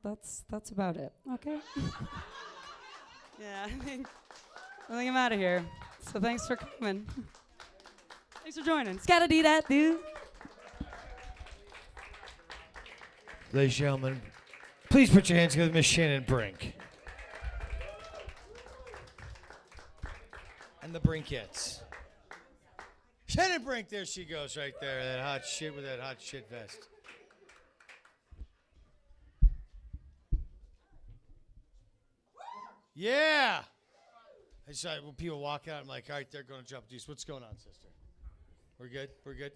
That's about it. Okay. Yeah, I think I'm out of here. So thanks for coming. Thanks for joining. Scatta-dee-dat, dude. Ladies and gentlemen, please put your hands together, Miss Shannon Brink. And the Brinkettes. Shannon Brink, there she goes right there. That hot shit with that hot shit vest. Yeah. I just when people walk out, I'm like, all right, they're going to jump juice. What's going on, sister? We're good?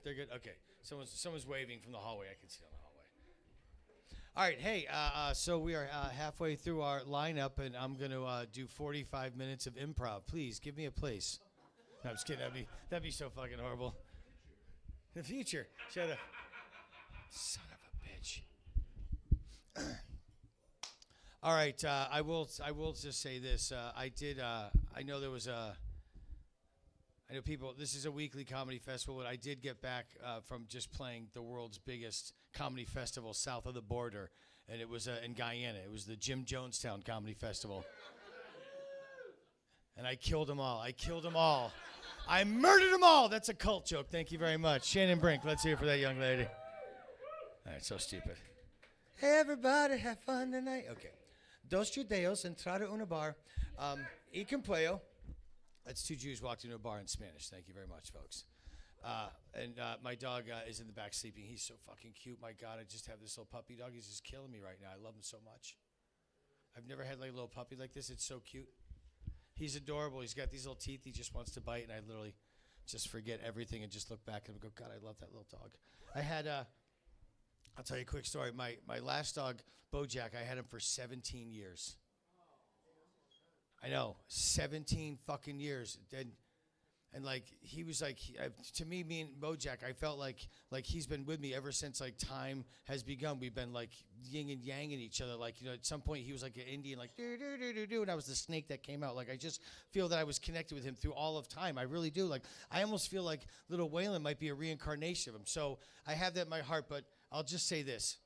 They're good? Okay. Someone's waving from the hallway. I can see on the hallway. All right. Hey, so we are halfway through our lineup, and I'm going to do 45 minutes of improv. Please, give me a place. No, I'm just kidding. That'd be so fucking horrible. The future. Shut up. Son of a bitch. All right, I will just say this. I know people, this is a weekly comedy festival, and I did get back from just playing the world's biggest comedy festival south of the border. and it was in Guyana. It was the Jim Jonestown Comedy Festival. And I killed them all. I murdered them all. That's a cult joke. Thank you very much. Shannon Brink, let's hear it for that young lady. All right, so stupid. Hey, everybody, have fun tonight. Okay. Dos judeos entraron a una bar. Y complejo. That's two Jews walked into a bar in Spanish. Thank you very much, folks. And my dog is in the back sleeping. He's so fucking cute. My God, I just have this little puppy dog. He's just killing me right now. I love him so much. I've never had like a little puppy like this. It's so cute. He's adorable. He's got these little teeth. He just wants to bite, and I literally just forget everything and just look back at him and go, God, I love that little dog. I had, I'll tell you a quick story. My last dog, Bojack, I had him for 17 years. I know, 17 fucking years. And like, he was like, to me and Bojack, I felt like he's been with me ever since like time has begun. We've been like yin and yang in each other. Like, you know, at some point he was like an Indian, like do do do do do, and I was the snake that came out. Like, I just feel that I was connected with him through all of time. I really do. Like, I almost feel like little Waylon might be a reincarnation of him. So I have that in my heart. But I'll just say this.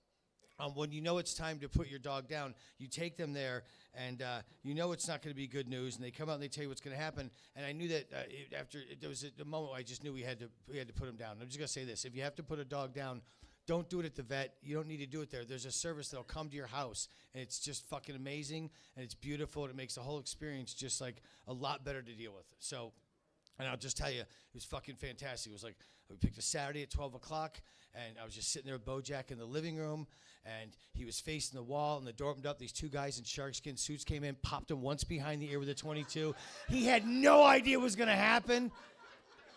When you know it's time to put your dog down, you take them there, and you know it's not going to be good news, and they come out and they tell you what's going to happen. And I knew that there was a moment I just knew we had to put him down. I'm just going to say this: if you have to put a dog down, don't do it at the vet. You don't need to do it there. There's a service that'll come to your house, and it's just fucking amazing, and it's beautiful, and it makes the whole experience just like a lot better to deal with. So. And I'll just tell you, it was fucking fantastic. It was like, we picked a Saturday at 12 o'clock, and I was just sitting there with Bojack in the living room, and he was facing the wall, and the door opened up. These two guys in sharkskin suits came in, popped him once behind the ear with a 22. He had no idea what was going to happen.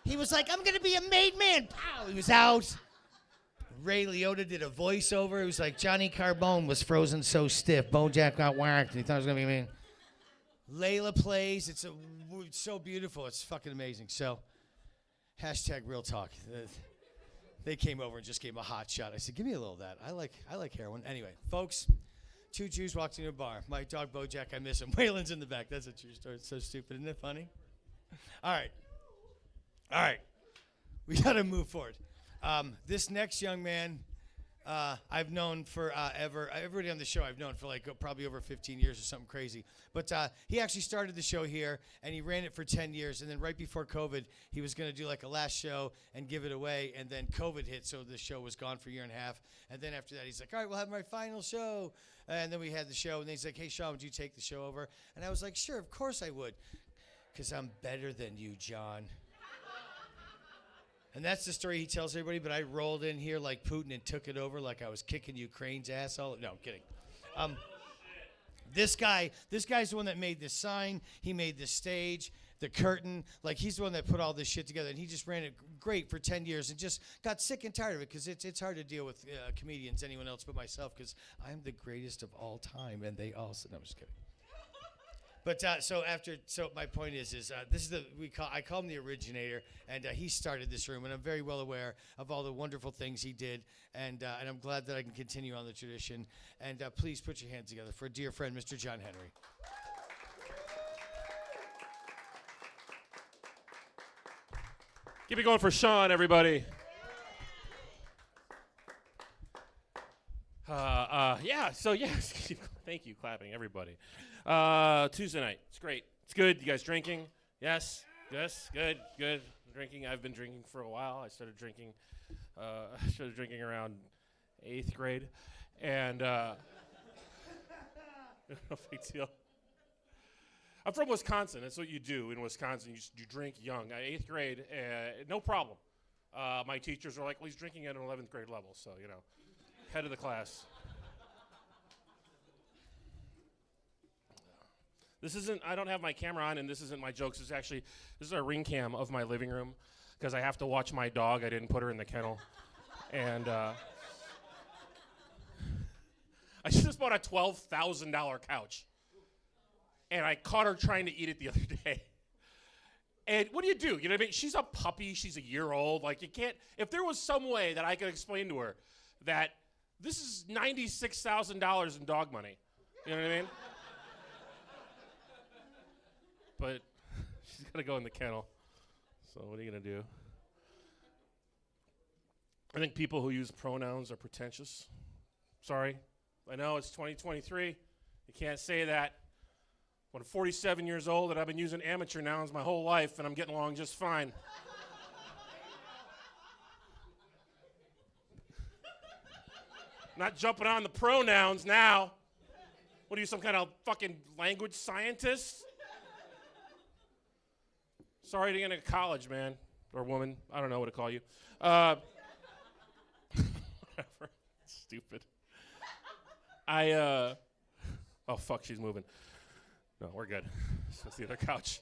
He was like, I'm going to be a made man. Pow! He was out. Ray Liotta did a voiceover. It was like Johnny Carbone was frozen so stiff. Bojack got whacked, and he thought it was going to be me. Layla plays. It's so beautiful. It's fucking amazing. So, hashtag real talk. They came over and just gave him a hot shot. I said, give me a little of that. I like heroin. Anyway, folks, two Jews walked into a bar. My dog Bojack, I miss him. Waylon's in the back. That's a true story. It's so stupid. Isn't it funny? All right. We got to move forward. This next young man, I've known for everybody on the show I've known for like probably over 15 years or something crazy. But he actually started the show here, and he ran it for 10 years. And then right before COVID, he was going to do like a last show and give it away. And then COVID hit, so the show was gone for a year and a half. And then after that, he's like, all right, we'll have my final show. And then we had the show, and then he's like, hey, Sean, would you take the show over? And I was like, sure, of course I would, because I'm better than you, John. And that's the story he tells everybody, but I rolled in here like Putin and took it over like I was kicking Ukraine's ass. No, I'm kidding. This guy's the one that made this sign. He made the stage, the curtain. Like, he's the one that put all this shit together, and he just ran it great for 10 years and just got sick and tired of it, because it's hard to deal with comedians, anyone else but myself, because I'm the greatest of all time, and they all said, no, I'm just kidding. But so my point is this is I call him the originator, and he started this room, and I'm very well aware of all the wonderful things he did, and I'm glad that I can continue on the tradition. And please put your hands together for a dear friend, Mr. John Henry. Keep it going for Sean, everybody. Thank you, clapping, everybody. Tuesday night, it's great. It's good. You guys drinking? Yes, good. Drinking. I've been drinking for a while. I started drinking around 8th grade, and no big deal. I'm from Wisconsin. That's what you do in Wisconsin. You drink young. 8th grade, no problem. My teachers were like, well, he's drinking at an 11th grade level, so, you know, head of the class. I don't have my camera on, and this isn't my jokes. This is a ring cam of my living room, because I have to watch my dog. I didn't put her in the kennel. And I just bought a $12,000 couch. And I caught her trying to eat it the other day. And what do? You know what I mean? She's a puppy. She's a year old. Like, you can't, if there was some way that I could explain to her that this is $96,000 in dog money. You know what I mean? But she's got to go in the kennel. So what are you going to do? I think people who use pronouns are pretentious. Sorry. I know it's 2023. You can't say that. When I'm 47 years old and I've been using amateur nouns my whole life and I'm getting along just fine. Not jumping on the pronouns now. What are you, some kind of fucking language scientist? Sorry to get into college, man. Or woman. I don't know what to call you. Whatever. Stupid. Oh, fuck, she's moving. No, we're good. That's the other couch.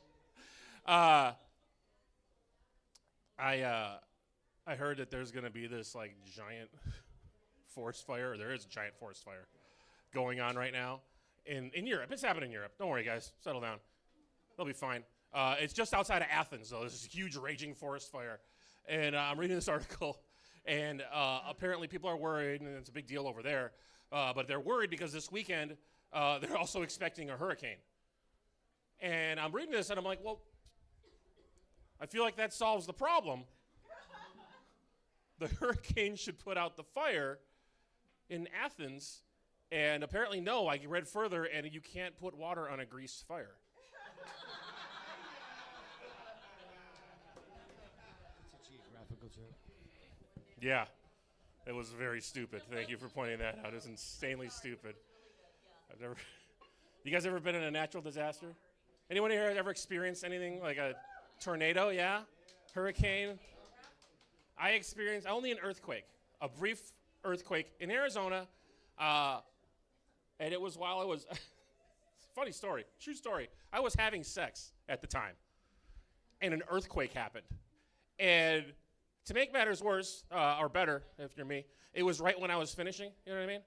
I heard that there's going to be this, like, giant forest fire, or there is a giant forest fire going on right now in Europe. It's happening in Europe. Don't worry, guys. Settle down. They'll be fine. It's just outside of Athens, though. There's this huge raging forest fire. And I'm reading this article, and apparently people are worried, and it's a big deal over there. But they're worried because this weekend they're also expecting a hurricane. And I'm reading this, and I'm like, well, I feel like that solves the problem. The hurricane should put out the fire in Athens. And apparently, no, I read further, and you can't put water on a grease fire. It's a geographical joke. Yeah, it was very stupid. Thank you for pointing that out. It was insanely stupid. You guys ever been in a natural disaster? Anyone here ever experienced anything like a tornado? Yeah? Hurricane? I experienced only an earthquake, a brief earthquake in Arizona, and it was while I was, funny story, true story. I was having sex at the time, and an earthquake happened. And to make matters worse, or better, if you're me, it was right when I was finishing, you know what I mean?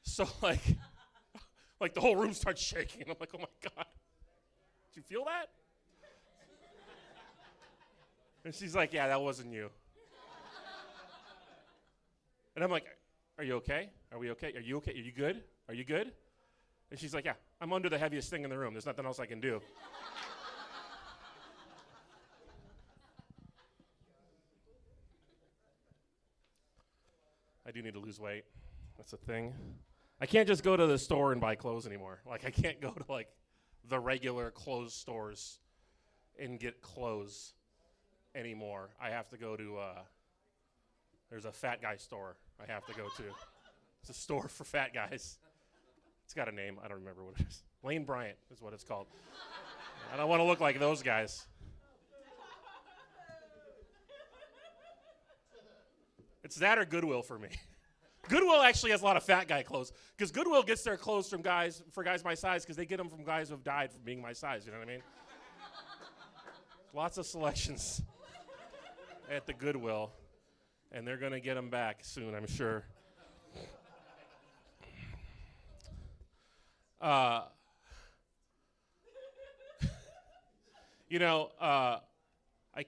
So, like the whole room starts shaking, and I'm like, oh my God. Did you feel that? And she's like, yeah, that wasn't you. And I'm like, are you okay? Are we okay? Are you okay? Are you good? Are you good? And she's like, yeah, I'm under the heaviest thing in the room. There's nothing else I can do. I do need to lose weight. That's a thing. I can't just go to the store and buy clothes anymore. Like, I can't go to, like, the regular clothes stores and get clothes anymore. I have to go to, there's a fat guy store I have to go to. It's a store for fat guys. It's got a name. I don't remember what it is. Lane Bryant is what it's called. I don't want to look like those guys. It's that or Goodwill for me. Goodwill actually has a lot of fat guy clothes because Goodwill gets their clothes from guys my size because they get them from guys who have died from being my size. You know what I mean? Lots of selections at the Goodwill, and they're going to get them back soon, I'm sure. I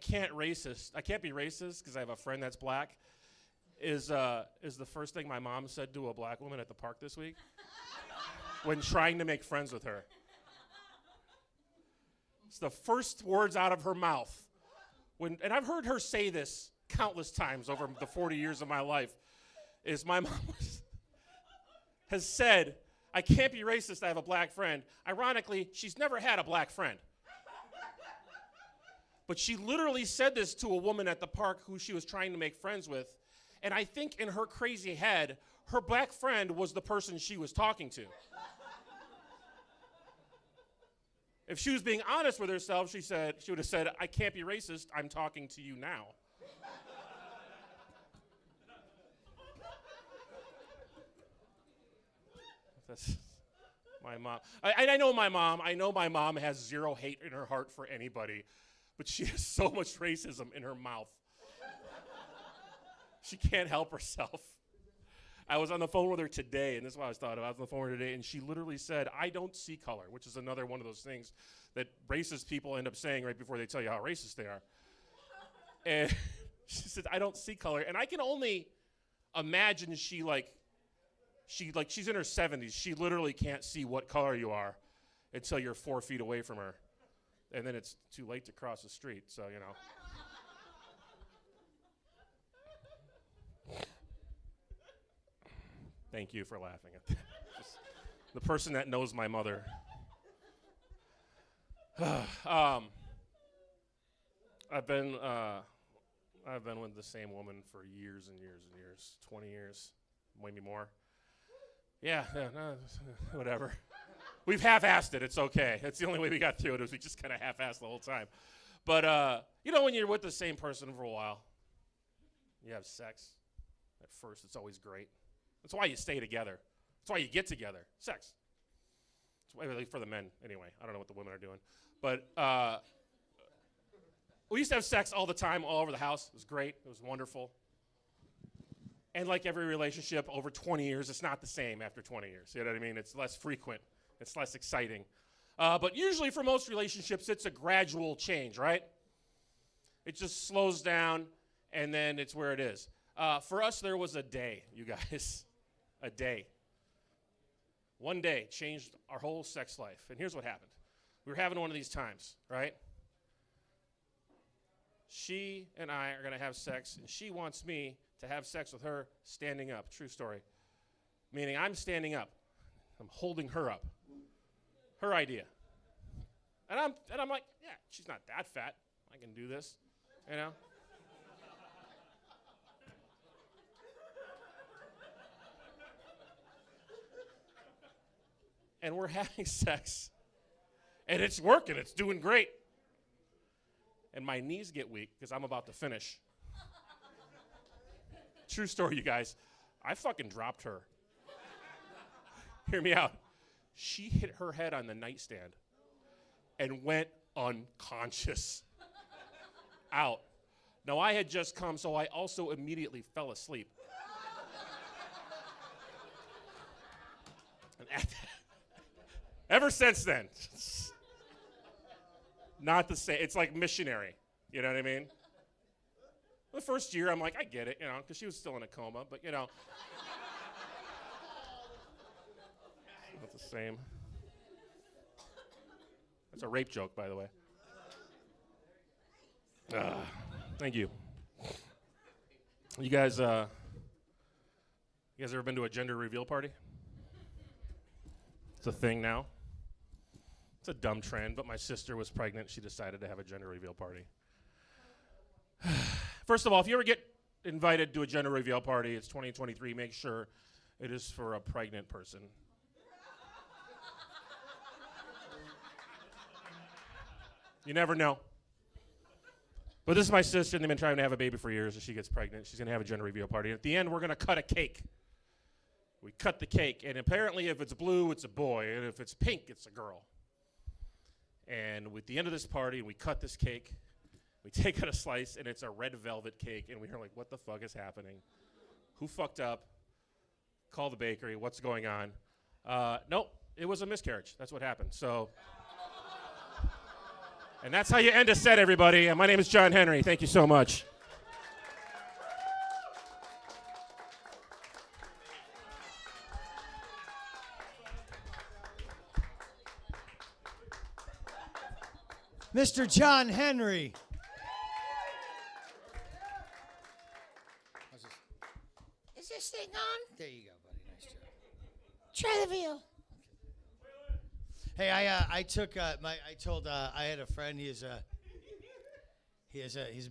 can't be racist because I have a friend that's black. Is the first thing my mom said to a black woman at the park this week when trying to make friends with her. It's the first words out of her mouth. And I've heard her say this countless times over the 40 years of my life, is my mom has said, I can't be racist, I have a black friend. Ironically, she's never had a black friend. But she literally said this to a woman at the park who she was trying to make friends with. And I think in her crazy head, her black friend was the person she was talking to. If she was being honest with herself, she would have said, I can't be racist, I'm talking to you now. That's my mom. I know my mom. I know my mom has zero hate in her heart for anybody, but she has so much racism in her mouth. She can't help herself. I was on the phone with her today, and this is what I was thought of. I was on the phone with her today, and she literally said, I don't see color, which is another one of those things that racist people end up saying right before they tell you how racist they are. And she said, I don't see color. And I can only imagine she's in her 70s. She literally can't see what color you are until you're 4 feet away from her. And then it's too late to cross the street, so, you know. Thank you for laughing at that. Just the person that knows my mother. I've been with the same woman for years and years and years, 20 years, maybe more. Yeah, whatever. We've half-assed it. It's okay. That's the only way we got through it, is we just kind of half-assed the whole time. But, when you're with the same person for a while, you have sex. At first, it's always great. That's why you stay together. That's why you get together. Sex. It's why, for the men, anyway. I don't know what the women are doing. But we used to have sex all the time, all over the house. It was great. It was wonderful. And like every relationship, over 20 years, it's not the same after 20 years. You know what I mean? It's less frequent. It's less exciting. But usually for most relationships, it's a gradual change, right? It just slows down, and then it's where it is. For us, there was a day, you guys. A day. One day changed our whole sex life. And here's what happened. We were having one of these times, right? She and I are going to have sex, and she wants me to have sex with her standing up. True story. Meaning I'm standing up. I'm holding her up. Her idea. And I'm like, yeah, she's not that fat. I can do this, you know? And we're having sex. And it's working. It's doing great. And my knees get weak because I'm about to finish. True story, you guys. I fucking dropped her. Hear me out. She hit her head on the nightstand and went unconscious. Out. Now, I had just come, so I also immediately fell asleep. And ever since then, not the same. It's like missionary. You know what I mean? The first year, I'm like, I get it, because she was still in a coma, but, not the same. That's a rape joke, by the way. Thank you. You guys ever been to a gender reveal party? It's a thing now. It's a dumb trend, but my sister was pregnant. She decided to have a gender reveal party. First of all, if you ever get invited to a gender reveal party, it's 2023, make sure it is for a pregnant person. You never know. But this is my sister, and they've been trying to have a baby for years, and she gets pregnant. She's going to have a gender reveal party. And at the end, we're going to cut a cake. We cut the cake, and apparently if it's blue, it's a boy, and if it's pink, it's a girl. And at the end of this party, we cut this cake. We take out a slice, and it's a red velvet cake, and we're like, what the fuck is happening? Who fucked up? Call the bakery. What's going on? Nope, it was a miscarriage. That's what happened. So, and that's how you end a set, everybody. And my name is John Henry. Thank you so much. Mr. John Henry. Is this thing on? There you go, buddy. Nice job. Try the veal. Hey, I told I had a friend. He's a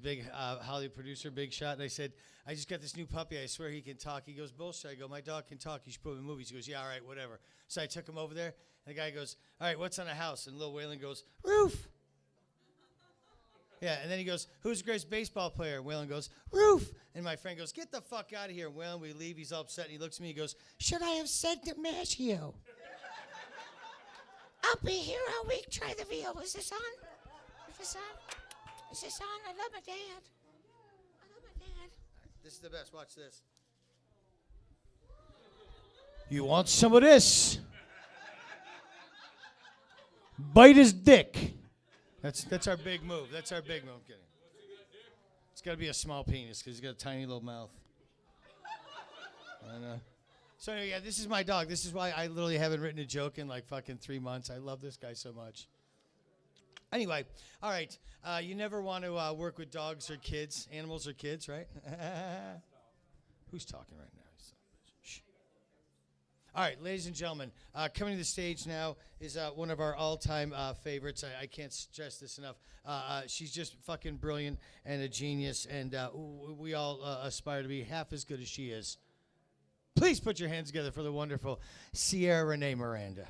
big Hollywood producer, big shot. And I said, I just got this new puppy. I swear he can talk. He goes, bullshit. I go, my dog can talk. You should put him in movies. He goes, yeah, all right, whatever. So I took him over there. And the guy goes, all right, what's on the house? And Lil Waylon goes, roof. Yeah, and then he goes, who's the greatest baseball player? And Waylon goes, roof. And my friend goes, get the fuck out of here. And Waylon, we leave. He's all upset. And he looks at me. He goes, should I have said DiMaggio? I'll be here all week. Try the veal. Is this on? Is this on? Is this on? I love my dad. I love my dad. This is the best. Watch this. You want some of this? Bite his dick. That's our big move. That's our big move. I'm kidding. It's got to be a small penis because he's got a tiny little mouth. I know. So anyway, yeah, this is my dog. This is why I literally haven't written a joke in like fucking 3 months. I love this guy so much. Anyway, all right. You never want to work with dogs or kids, animals or kids, right? Who's talking right now? Shh. All right, ladies and gentlemen, coming to the stage now is one of our all-time favorites. I can't stress this enough. She's just fucking brilliant and a genius, and we all aspire to be half as good as she is. Please put your hands together for the wonderful Cierra Renee Miranda.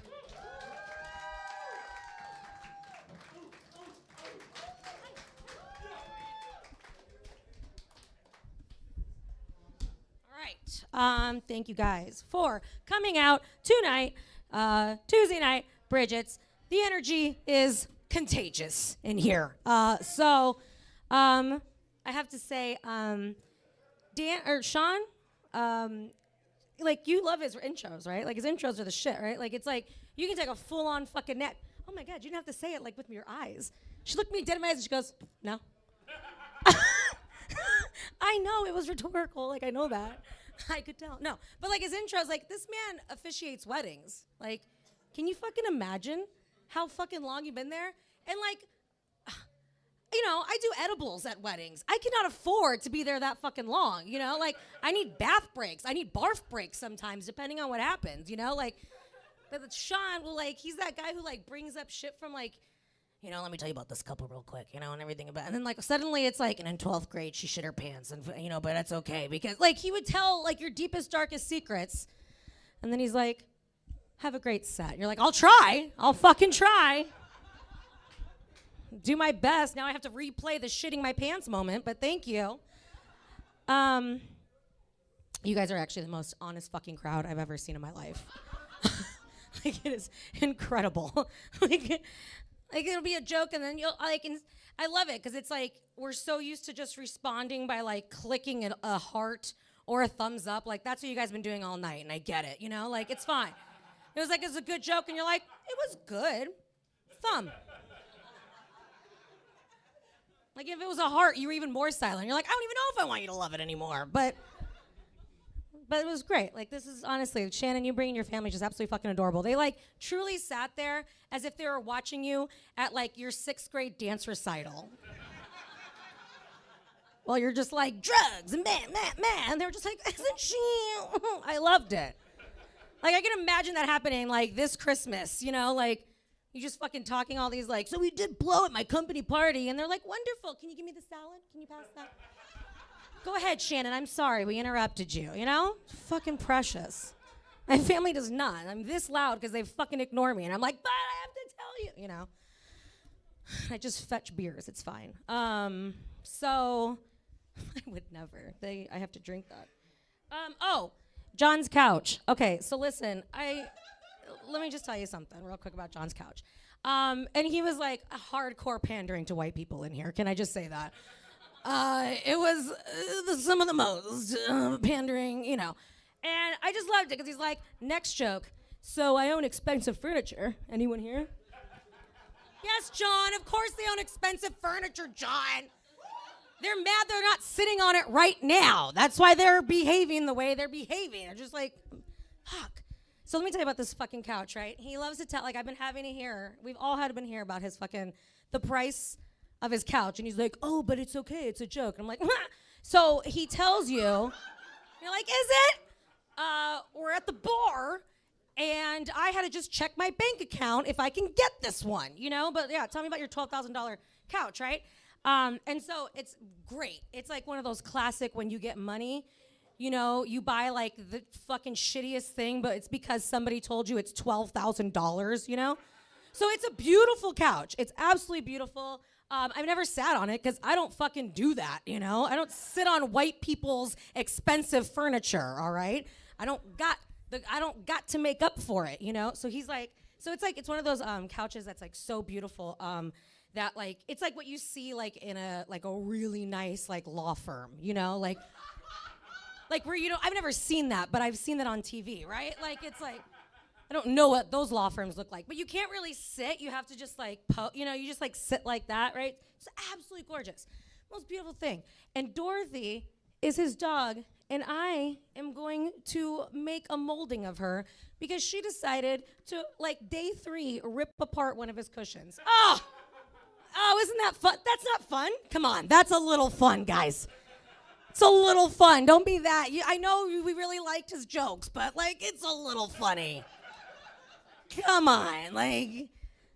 Thank you guys for coming out tonight, Tuesday night, Briggett's. The energy is contagious in here. So I have to say, Sean, like, you love his intros, right? Like, his intros are the shit, right? Like, it's like, you can take a full-on fucking nap. Oh my God, you didn't have to say it, like, with your eyes. She looked me dead in my eyes and she goes, no. I know, it was rhetorical, like, I know that. I could tell. No, but like his intros, like, this man officiates weddings. Like, can you fucking imagine how fucking long you've been there? And like, you know, I do edibles at weddings. I cannot afford to be there that fucking long, you know? Like, I need bath breaks. I need barf breaks sometimes, depending on what happens, you know? Like, but Sean will, like, he's that guy who, like, brings up shit from, like, you know, let me tell you about this couple real quick, you know, and everything about, and then like suddenly it's like, and in 12th grade she shit her pants, and you know, but that's okay because like he would tell like your deepest, darkest secrets, and then he's like, have a great set. And you're like, I'll fucking try. Do my best. Now I have to replay the shitting my pants moment, but thank you. You guys are actually the most honest fucking crowd I've ever seen in my life. Like, it is incredible. Like, it'll be a joke, and then you'll, like, and I love it, because it's like, we're so used to just responding by, like, clicking a heart or a thumbs up. Like, that's what you guys been doing all night, and I get it, you know? Like, it's fine. It was like, it's a good joke, and you're like, it was good. Thumb. Like, if it was a heart, you were even more silent. You're like, I don't even know if I want you to love it anymore, but it was great. Like, this is honestly, Shannon, you bringing your family just absolutely fucking adorable. They, like, truly sat there as if they were watching you at, like, your 6th grade dance recital. Well, you're just like, drugs, and man. And they were just like, isn't she? I loved it. Like, I can imagine that happening, like, this Christmas, you know? Like, you just fucking talking all these, like, so we did blow at my company party. And they're like, wonderful. Can you give me the salad? Can you pass that? Go ahead, Shannon. I'm sorry. We interrupted you, you know? Fucking precious. My family does not. I'm this loud because they fucking ignore me. And I'm like, but I have to tell you, you know? I just fetch beers. It's fine. So I would never. I have to drink that. Oh, John's couch. Okay, so listen. Let me just tell you something real quick about John's couch. And he was like a hardcore pandering to white people in here. Can I just say that? It was some of the most pandering, you know. And I just loved it because he's like, next joke. So I own expensive furniture. Anyone here? Yes, John. Of course they own expensive furniture, John. They're mad they're not sitting on it right now. That's why they're behaving the way they're behaving. They're just like, fuck. So let me tell you about this fucking couch, right? He loves to tell, like, I've been having to hear, we've all had to been hear about his fucking, the price of his couch, and he's like, oh, but it's okay, it's a joke. And I'm like, so he tells you, you're like, is it? We're at the bar, and I had to just check my bank account if I can get this one, you know? But yeah, tell me about your $12,000 couch, right? And so it's great. It's like one of those classic when you get money, you know, you buy like the fucking shittiest thing, but it's because somebody told you it's $12,000, you know? So it's a beautiful couch. It's absolutely beautiful. I've never sat on it because I don't fucking do that, you know? I don't sit on white people's expensive furniture, all right? I don't got to make up for it, you know? So he's like, so it's like, it's one of those couches that's like so beautiful that like, it's like what you see like in a really nice like law firm, you know? Like where, you know, I've never seen that, but I've seen that on TV, right? Like, it's like, I don't know what those law firms look like, but you can't really sit. You have to just like, you know, you just like sit like that, right? It's absolutely gorgeous. Most beautiful thing. And Dorothy is his dog, and I am going to make a molding of her because she decided to, like, day 3, rip apart one of his cushions. Oh, isn't that fun? That's not fun. Come on, that's a little fun, guys. It's a little fun. Don't be that. I know we really liked his jokes, but like it's a little funny. Come on, like,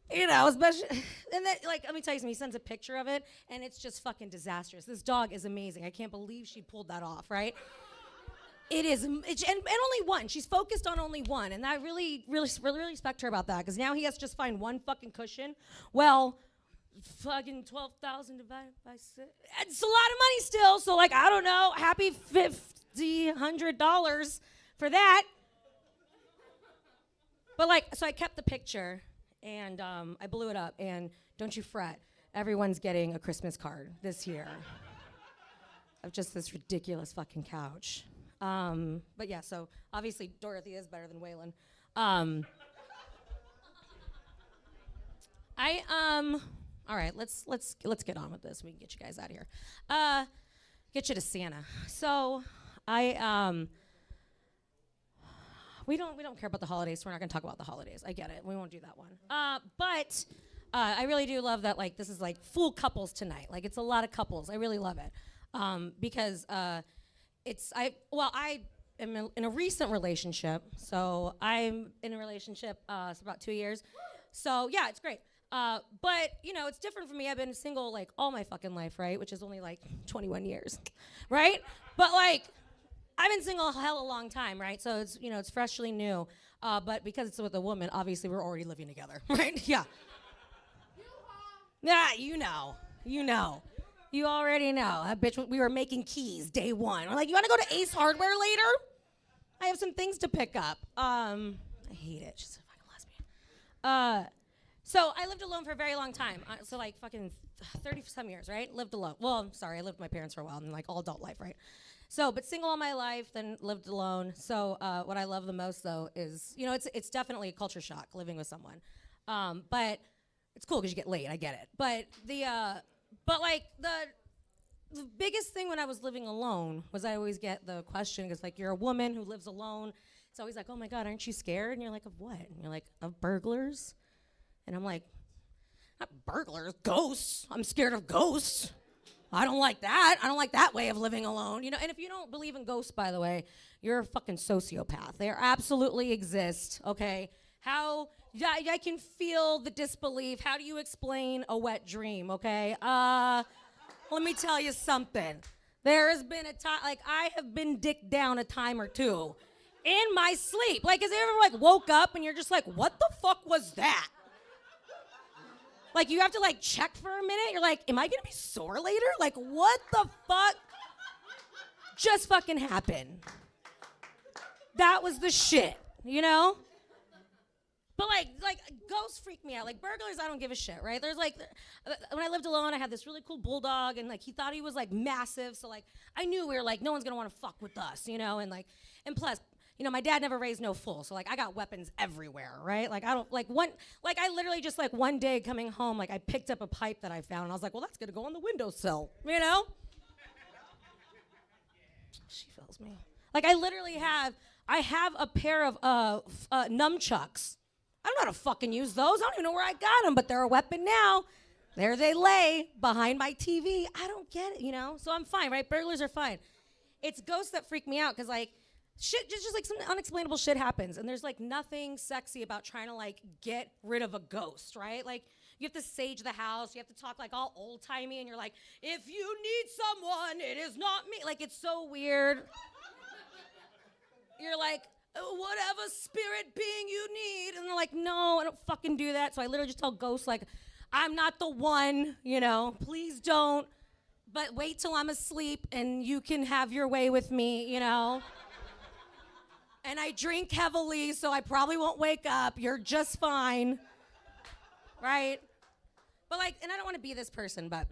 you know, especially, and then like let me tell you something. He sends a picture of it, and it's just fucking disastrous. This dog is amazing. I can't believe she pulled that off, right? It is, and only one. She's focused on only one, and I really respect her about that. Because now he has to just find one fucking cushion. Well, fucking 12,000 divided by 6. It's a lot of money still. So like I don't know. Happy $100 for that. But like, so I kept the picture, and I blew it up. And don't you fret, everyone's getting a Christmas card this year of just this ridiculous fucking couch. But yeah, so obviously Dorothy is better than Waylon. All right, let's get on with this. We can get you guys out of here. Get you to Santa. So we don't care about the holidays, so we're not gonna talk about the holidays. I get it. We won't do that one. But I really do love that like this is like full couples tonight. Like it's a lot of couples. I really love it. Because I am in a recent relationship. So I'm in a relationship it's about 2 years. So yeah, it's great. But you know, it's different for me. I've been single like all my fucking life, right? Which is only like 21 years, right? But like I've been single a hell of a long time, right? So it's, you know, it's freshly new. But because it's with a woman, obviously we're already living together, right? Yeah. Yeah, you know. You already know. That bitch, we were making keys day one. We're like, you want to go to Ace Hardware later? I have some things to pick up. I hate it. She's a fucking lesbian. So I lived alone for a very long time. So like fucking 30-some years, right? Lived alone. Well, I'm sorry. I lived with my parents for a while and like all adult life, right? So, but single all my life, then lived alone. So what I love the most though is, you know, it's definitely a culture shock living with someone. But it's cool because you get laid. I get it. But But like the biggest thing when I was living alone was I always get the question because like you're a woman who lives alone. It's always like, oh my God, aren't you scared? And you're like, of what? And you're like, of burglars. And I'm like, not burglars, ghosts. I'm scared of ghosts. I don't like that. I don't like that way of living alone. You know. And if you don't believe in ghosts, by the way, you're a fucking sociopath. They absolutely exist. Okay. I can feel the disbelief. How do you explain a wet dream, okay? Let me tell you something. There has been a time, like I have been dicked down a time or two in my sleep. Like, has you ever like woke up and you're just like, what the fuck was that? Like you have to like check for a minute. You're like, am I gonna be sore later? Like what the fuck just fucking happened? That was the shit, you know? But like ghosts freak me out. Like burglars, I don't give a shit, right? There's like, when I lived alone, I had this really cool bulldog, and like he thought he was like massive, so like I knew we were like no one's gonna want to fuck with us, you know, and plus, you know, my dad never raised no fool, so like I got weapons everywhere, right? Like I don't I literally just like one day coming home, like I picked up a pipe that I found, and I was like, well, that's gonna go on the windowsill, you know? She feels me. Like I literally have a pair of nunchucks. I don't know how to fucking use those. I don't even know where I got them, but they're a weapon now. There they lay behind my TV. I don't get it, you know? So I'm fine, right? Burglars are fine. It's ghosts that freak me out because, like, shit, just like some unexplainable shit happens. And there's, like, nothing sexy about trying to, like, get rid of a ghost, right? Like, you have to sage the house. You have to talk, like, all old-timey. And you're like, if you need someone, it is not me. Like, it's so weird. You're like, whatever spirit being you need. And they're like, no, I don't fucking do that. So I literally just tell ghosts, like, I'm not the one, you know, please don't. But wait till I'm asleep and you can have your way with me, you know. And I drink heavily, so I probably won't wake up. You're just fine, right? But like, and I don't want to be this person, but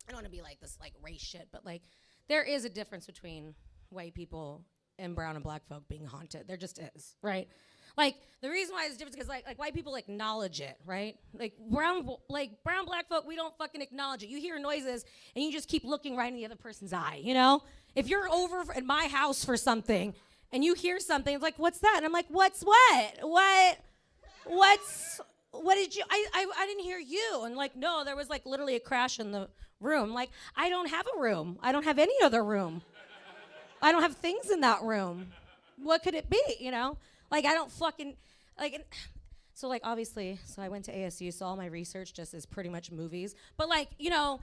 I don't want to be like this, like race shit. But like, there is a difference between white people and brown and black folk being haunted. There just is, right? Like the reason why it's different is because like white people acknowledge it, right? Like brown black folk, we don't fucking acknowledge it. You hear noises and you just keep looking right in the other person's eye, you know? If you're over at my house for something and you hear something, it's like, what's that? And I'm like, what's what? What did you, I didn't hear you. And like, no, there was like literally a crash in the room. Like, I don't have a room. I don't have any other room. I don't have things in that room. What could it be, you know? Like, I don't fucking, like, so, like, obviously, so I went to ASU, so all my research just is pretty much movies. But, like, you know,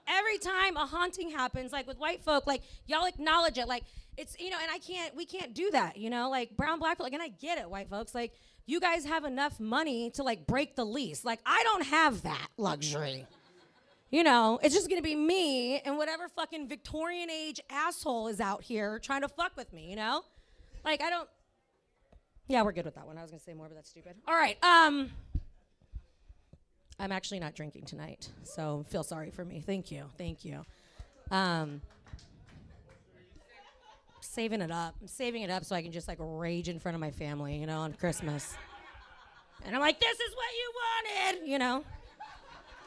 every time a haunting happens, like, with white folk, like, y'all acknowledge it. Like, it's, you know, and we can't do that, you know? Like, brown, black, like, and I get it, white folks. Like, you guys have enough money to, like, break the lease. Like, I don't have that luxury. You know, it's just gonna be me and whatever fucking Victorian age asshole is out here trying to fuck with me, you know? Like, I don't, yeah, we're good with that one. I was gonna say more, but that's stupid. All right, I'm actually not drinking tonight, so feel sorry for me. Thank you. Saving it up. I'm saving it up so I can just, like, rage in front of my family, you know, on Christmas. And I'm like, this is what you wanted, you know?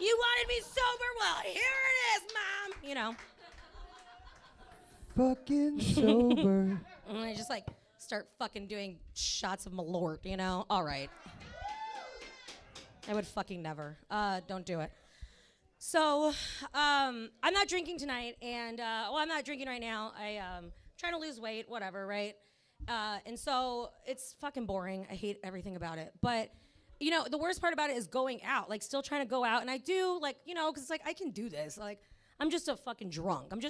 You wanted me sober? Well, here it is, Mom. You know. Fucking sober. And I just, like, start fucking doing shots of Malort, you know? All right. I would fucking never. Don't do it. So, I'm not drinking tonight, and, I'm not drinking right now. I'm trying to lose weight, whatever, right? And so it's fucking boring. I hate everything about it. But, you know, the worst part about it is going out, like, still trying to go out. And I do, like, you know, because, like, I can do this. Like, I'm just a fucking drunk. I'm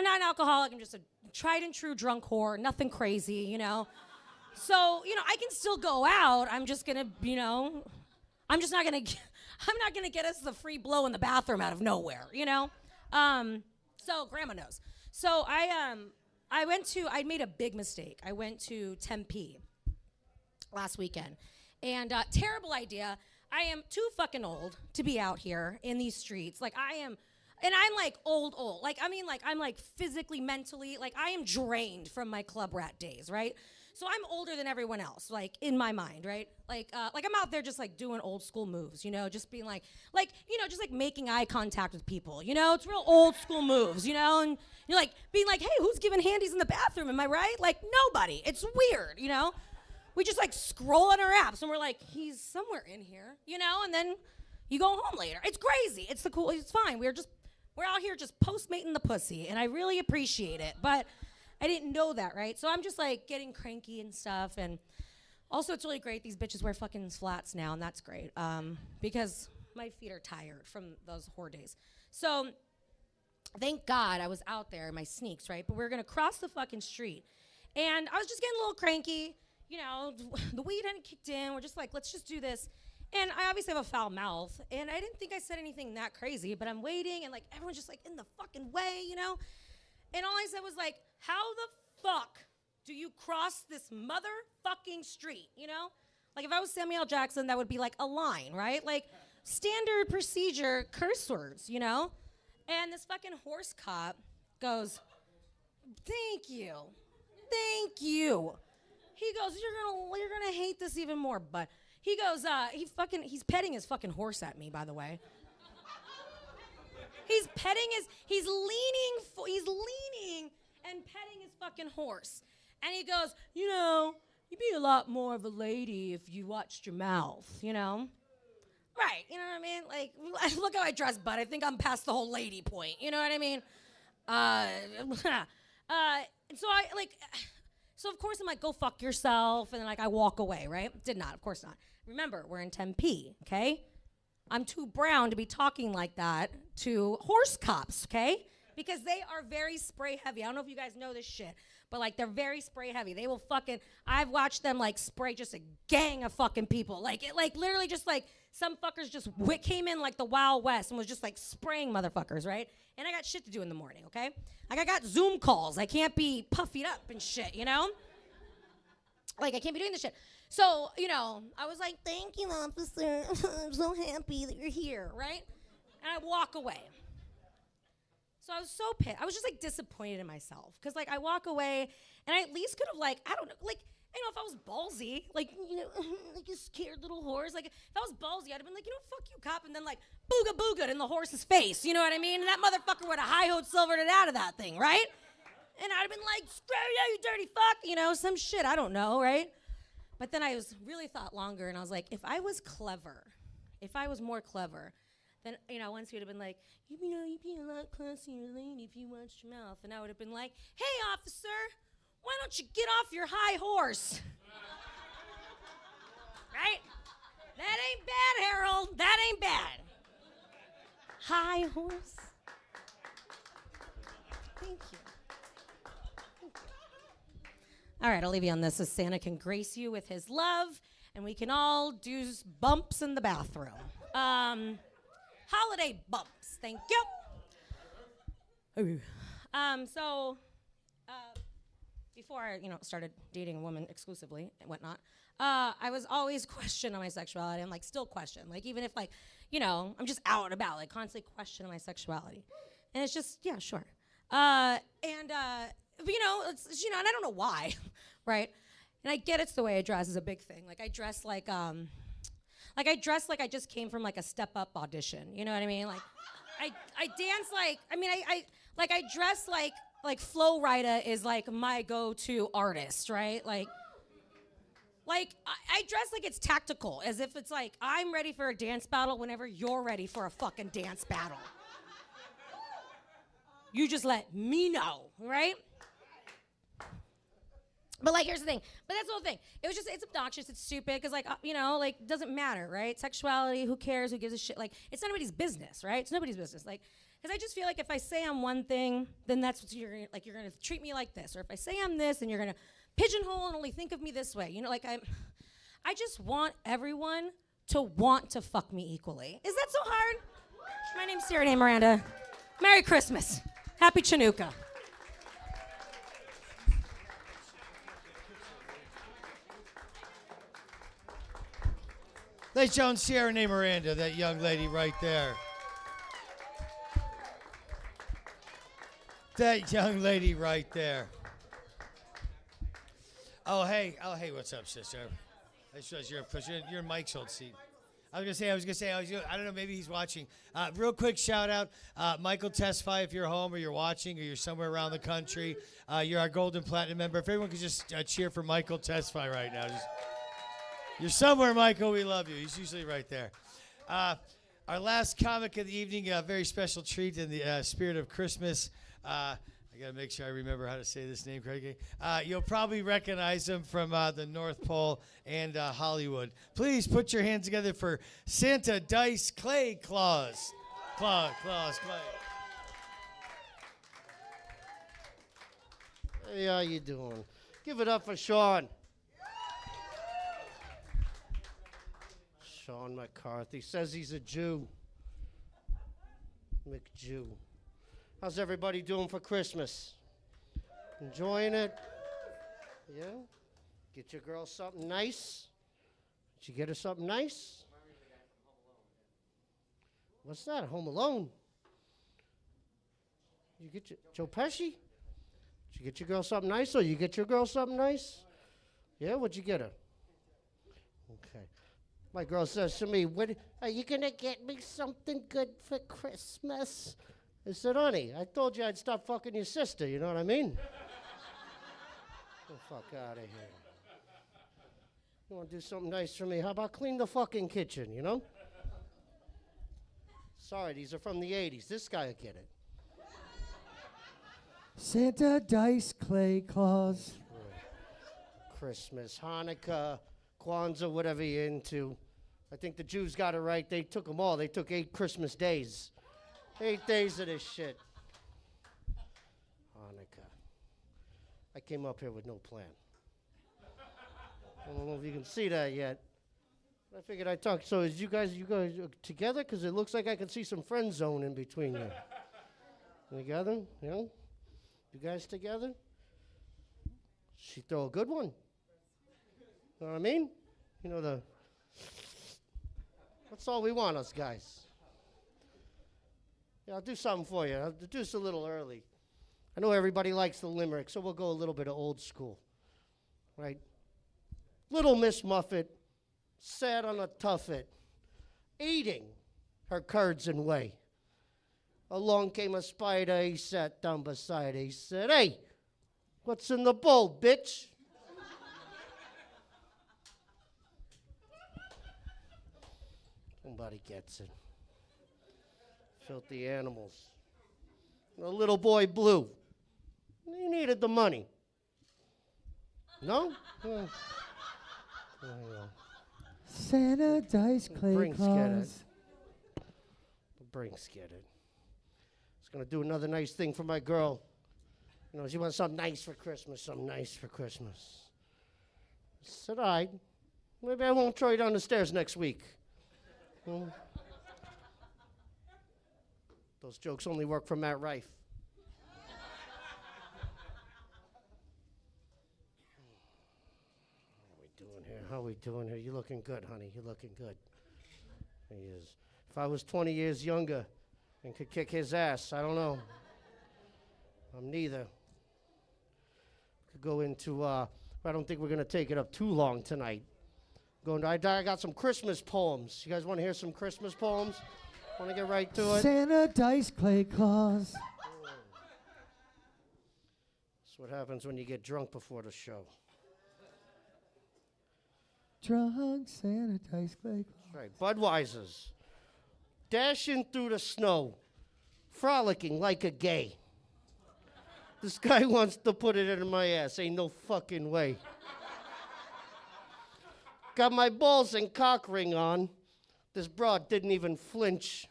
not an alcoholic. I'm just a tried and true drunk whore. Nothing crazy, you know. So, you know, I can still go out. I'm just going to, you know, I'm not going to get us the free blow in the bathroom out of nowhere, you know. So grandma knows. So I made a big mistake. I went to Tempe last weekend. And terrible idea. I am too fucking old to be out here in these streets. Like, I am, and I'm like old. Like, I mean, like, I'm like physically, mentally, like, I am drained from my club rat days, right? So I'm older than everyone else, like, in my mind, right? Like I'm out there just, like, doing old school moves, you know, just being like, you know, just, like, making eye contact with people, you know? It's real old school moves, you know? And you're, like, being like, hey, who's giving handies in the bathroom, am I right? Like, nobody. It's weird, you know? We just, like, scroll on our apps, and we're like, he's somewhere in here, you know? And then you go home later. It's crazy. It's fine. We're out here just postmating the pussy, and I really appreciate it. But I didn't know that, right? So I'm just, like, getting cranky and stuff. And also, it's really great. These bitches wear fucking flats now, and that's great because my feet are tired from those whore days. So thank God I was out there in my sneaks, right? But we were going to cross the fucking street. And I was just getting a little cranky. You know, the weed hadn't kicked in. We're just like, let's just do this. And I obviously have a foul mouth. And I didn't think I said anything that crazy. But I'm waiting, and, like, everyone's just, like, in the fucking way, you know? And all I said was, like, how the fuck do you cross this motherfucking street, you know? Like, if I was Samuel L. Jackson, that would be, like, a line, right? Like, standard procedure curse words, you know? And this fucking horse cop goes, thank you. He goes, you're gonna hate this even more, but he goes, he's petting his fucking horse at me, by the way. He's leaning and petting his fucking horse. And he goes, you know, you'd be a lot more of a lady if you watched your mouth, you know? Right, you know what I mean? Like, look how I dress, bud. I think I'm past the whole lady point, you know what I mean? So, of course, I'm like, go fuck yourself. And then, like, I walk away, right? Did not, of course not. Remember, we're in Tempe, okay? I'm too brown to be talking like that to horse cops, okay? Because they are very spray heavy. I don't know if you guys know this shit, but, like, they're very spray heavy. They will fucking, I've watched them, like, spray just a gang of fucking people. Like, literally just, like, some fuckers just came in like the Wild West and was just, like, spraying motherfuckers, right? And I got shit to do in the morning, okay? Like, I got Zoom calls. I can't be puffied up and shit, you know? Like, I can't be doing this shit. So, you know, I was like, thank you, officer. I'm so happy that you're here, right? And I walk away. So I was so pissed. I was just, like, disappointed in myself. Because, like, I walk away, and I at least could have, like, I don't know, like, you know, if I was ballsy, like, you know, like a scared little horse, like, if I was ballsy, I'd have been like, you know, fuck you, cop, and then, like, booga in the horse's face, you know what I mean? And that motherfucker would have high-hoed silvered it out of that thing, right? And I'd have been like, screw you, you dirty fuck, you know, some shit, I don't know, right? But then I really thought longer, and I was like, if I was more clever, then, once he would have been like, you'd be a lot classier lady if you watched your mouth. And I would have been like, hey, officer, why don't you get off your high horse? Right? That ain't bad, Harold. That ain't bad. High horse. Thank you. All right, I'll leave you on this so Santa can grace you with his love, and we can all do bumps in the bathroom. Holiday bumps. Thank you. Before I, started dating a woman exclusively and whatnot, I was always questioning my sexuality. I'm still questioning. Even if I'm just out and about, constantly questioning my sexuality. And it's just, yeah, sure. But, and I don't know why, right? And I get it's the way I dress is a big thing. I dress like I just came from a step-up audition. You know what I mean? I dance I dress like Flo Rida is my go-to artist, right? I dress like it's tactical, as if it's I'm ready for a dance battle whenever you're ready for a fucking dance battle. You just let me know, right? But here's the thing. But that's the whole thing. It's obnoxious. It's stupid because doesn't matter, right? Sexuality, who cares? Who gives a shit? It's nobody's business, right? It's nobody's business. Because I just feel if I say I'm one thing, then that's what you're gonna treat me like this. Or if I say I'm this, then you're gonna pigeonhole and only think of me this way. I just want everyone to want to fuck me equally. Is that so hard? My name's Cierra, Renee, Miranda. Merry Christmas. Happy Chanukah. Ladies and gentlemen, Cierra, Renee, Miranda, that young lady right there. That young lady right there. Oh, hey, what's up, sister? I just realized you're in Mike's old seat. I was gonna say, I don't know, maybe he's watching. Real quick shout out, Michael Testify, if you're home or you're watching or you're somewhere around the country, you're our Gold and Platinum member. If everyone could just cheer for Michael Testify right now. You're somewhere, Michael, we love you. He's usually right there. Our last comic of the evening, a very special treat in the spirit of Christmas. I gotta make sure I remember how to say this name correctly. You'll probably recognize him from the North Pole and Hollywood. Please put your hands together for Santa Dice Clay Claus. Clay. Hey, how you doing? Give it up for Sean. Sean McCarthy says he's a Jew. McJew. How's everybody doing for Christmas? Enjoying it? Yeah? Get your girl something nice? Did you get her something nice? What's that, Home Alone? You get your Joe Pesci? Did you get your girl something nice, or you get your girl something nice? Yeah, what'd you get her? Okay. My girl says to me, are you gonna get me something good for Christmas? I said, honey, I told you I'd stop fucking your sister, you know what I mean? Get the fuck out of here. You want to do something nice for me? How about clean the fucking kitchen, you know? Sorry, these are from the 80s. This guy will get it. Santa Dice Clay Claus. Christmas, Hanukkah, Kwanzaa, whatever you're into. I think the Jews got it right. They took them all. They took 8 Christmas days. 8 days of this shit. Hanukkah. I came up here with no plan. I don't know if you can see that yet. I figured I'd talk. So is you guys together? Because it looks like I can see some friend zone in between you. Together? You know? You guys together? She throw a good one. Know what I mean? You know, that's all we want, us guys. Yeah, I'll do something for you. I'll do this a little early. I know everybody likes the limerick, so we'll go a little bit of old school. Right? Little Miss Muffet sat on a tuffet, eating her curds and whey. Along came a spider, he sat down beside her. He said, hey, what's in the bowl, bitch? Nobody gets it. Filthy animals. The little boy Blue. He needed the money. No? There you go. Santa dice clay Brinks get it. claws. The Brinks get it. I was going to do another nice thing for my girl. You know, she wants something nice for Christmas, something nice for Christmas. I said, all right, maybe I won't throw you down the stairs next week. Those jokes only work for Matt Rife. How we doing here? You looking good, honey. You looking good. He is. If I was 20 years younger and could kick his ass, I don't know. I'm neither. Could go into, I don't think we're going to take it up too long tonight. I got some Christmas poems. You guys want to hear some Christmas poems? Want to get right to it? Santa dice clay claws. That's what happens when you get drunk before the show. Drunk Santa dice clay claws. Right, Budweiser's. Dashing through the snow, frolicking like a gay. This guy wants to put it in my ass. Ain't no fucking way. Got my balls and cock ring on. This broad didn't even flinch.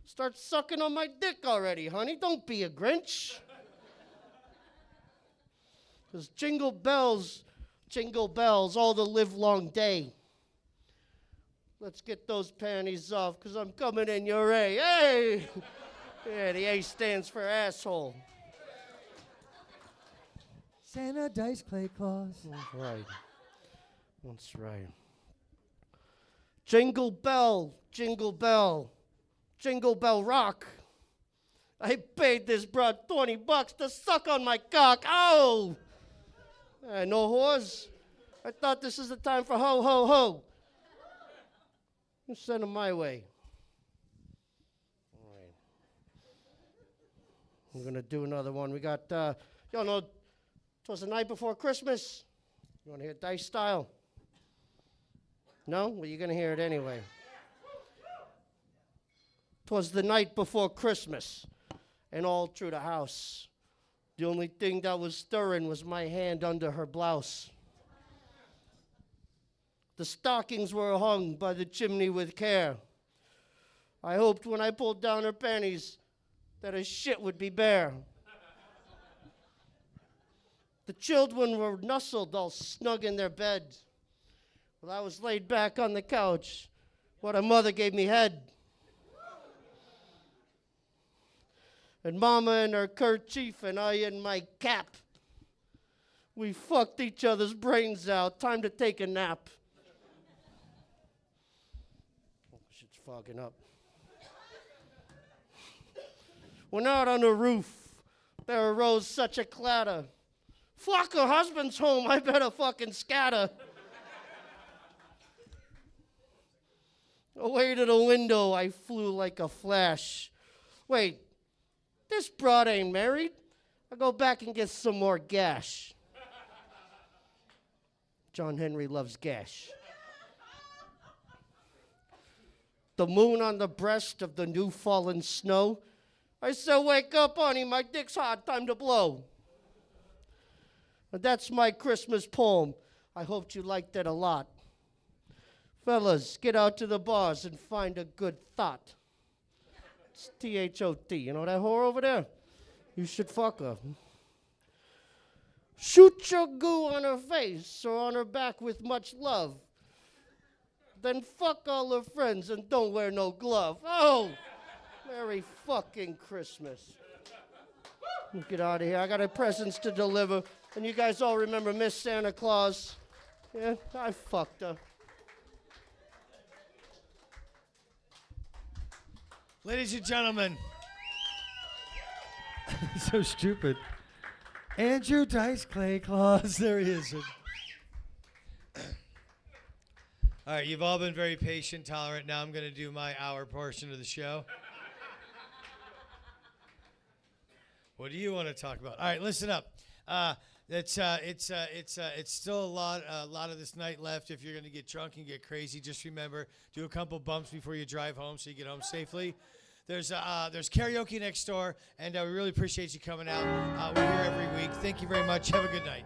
Start sucking on my dick already, honey. Don't be a Grinch. 'Cause jingle bells all the livelong day. Let's get those panties off, 'cause I'm coming in your A. Hey! Yeah, the A stands for asshole. Santa dice clay claws. That's right. That's right. Jingle bell, jingle bell, jingle bell rock. I paid this broad $20 to suck on my cock. Oh! No whores. I thought this is the time for ho, ho, ho. You send them my way. All right. I'm going to do another one. We got, y'all know, it was the night before Christmas. You want to hear Dice Style? No? Well, you're going to hear it anyway. 'Twas the night before Christmas, and all through the house, the only thing that was stirring was my hand under her blouse. The stockings were hung by the chimney with care. I hoped when I pulled down her panties that her shit would be bare. The children were nestled all snug in their bed. While I was laid back on the couch, what her mother gave me head. And Mama in her kerchief and I in my cap. We fucked each other's brains out. Time to take a nap. Oh, shit's fogging up. When out on the roof, there arose such a clatter. Fuck, her husband's home, I better fucking scatter. Away to the window, I flew like a flash. Wait, this broad ain't married. I'll go back and get some more gash. John Henry loves gash. The moon on the breast of the new fallen snow. I said, wake up, honey, my dick's hot, time to blow. And that's my Christmas poem. I hoped you liked it a lot. Fellas, get out to the bars and find a good thought. It's T-H-O-T. You know that whore over there? You should fuck her. Shoot your goo on her face or on her back with much love. Then fuck all her friends and don't wear no glove. Oh, Merry fucking Christmas. Get out of here. I got a presents to deliver. And you guys all remember Miss Santa Claus? Yeah, I fucked her. Ladies and gentlemen. So stupid. Andrew Dice Clay Claus. There he is. All right, you've all been very patient, tolerant. Now I'm going to do my hour portion of the show. What do you want to talk about? All right, listen up. It's still a lot of this night left. If you're going to get drunk and get crazy, just remember, do a couple bumps before you drive home so you get home safely. There's karaoke next door, and we really appreciate you coming out. We're here every week. Thank you very much. Have a good night.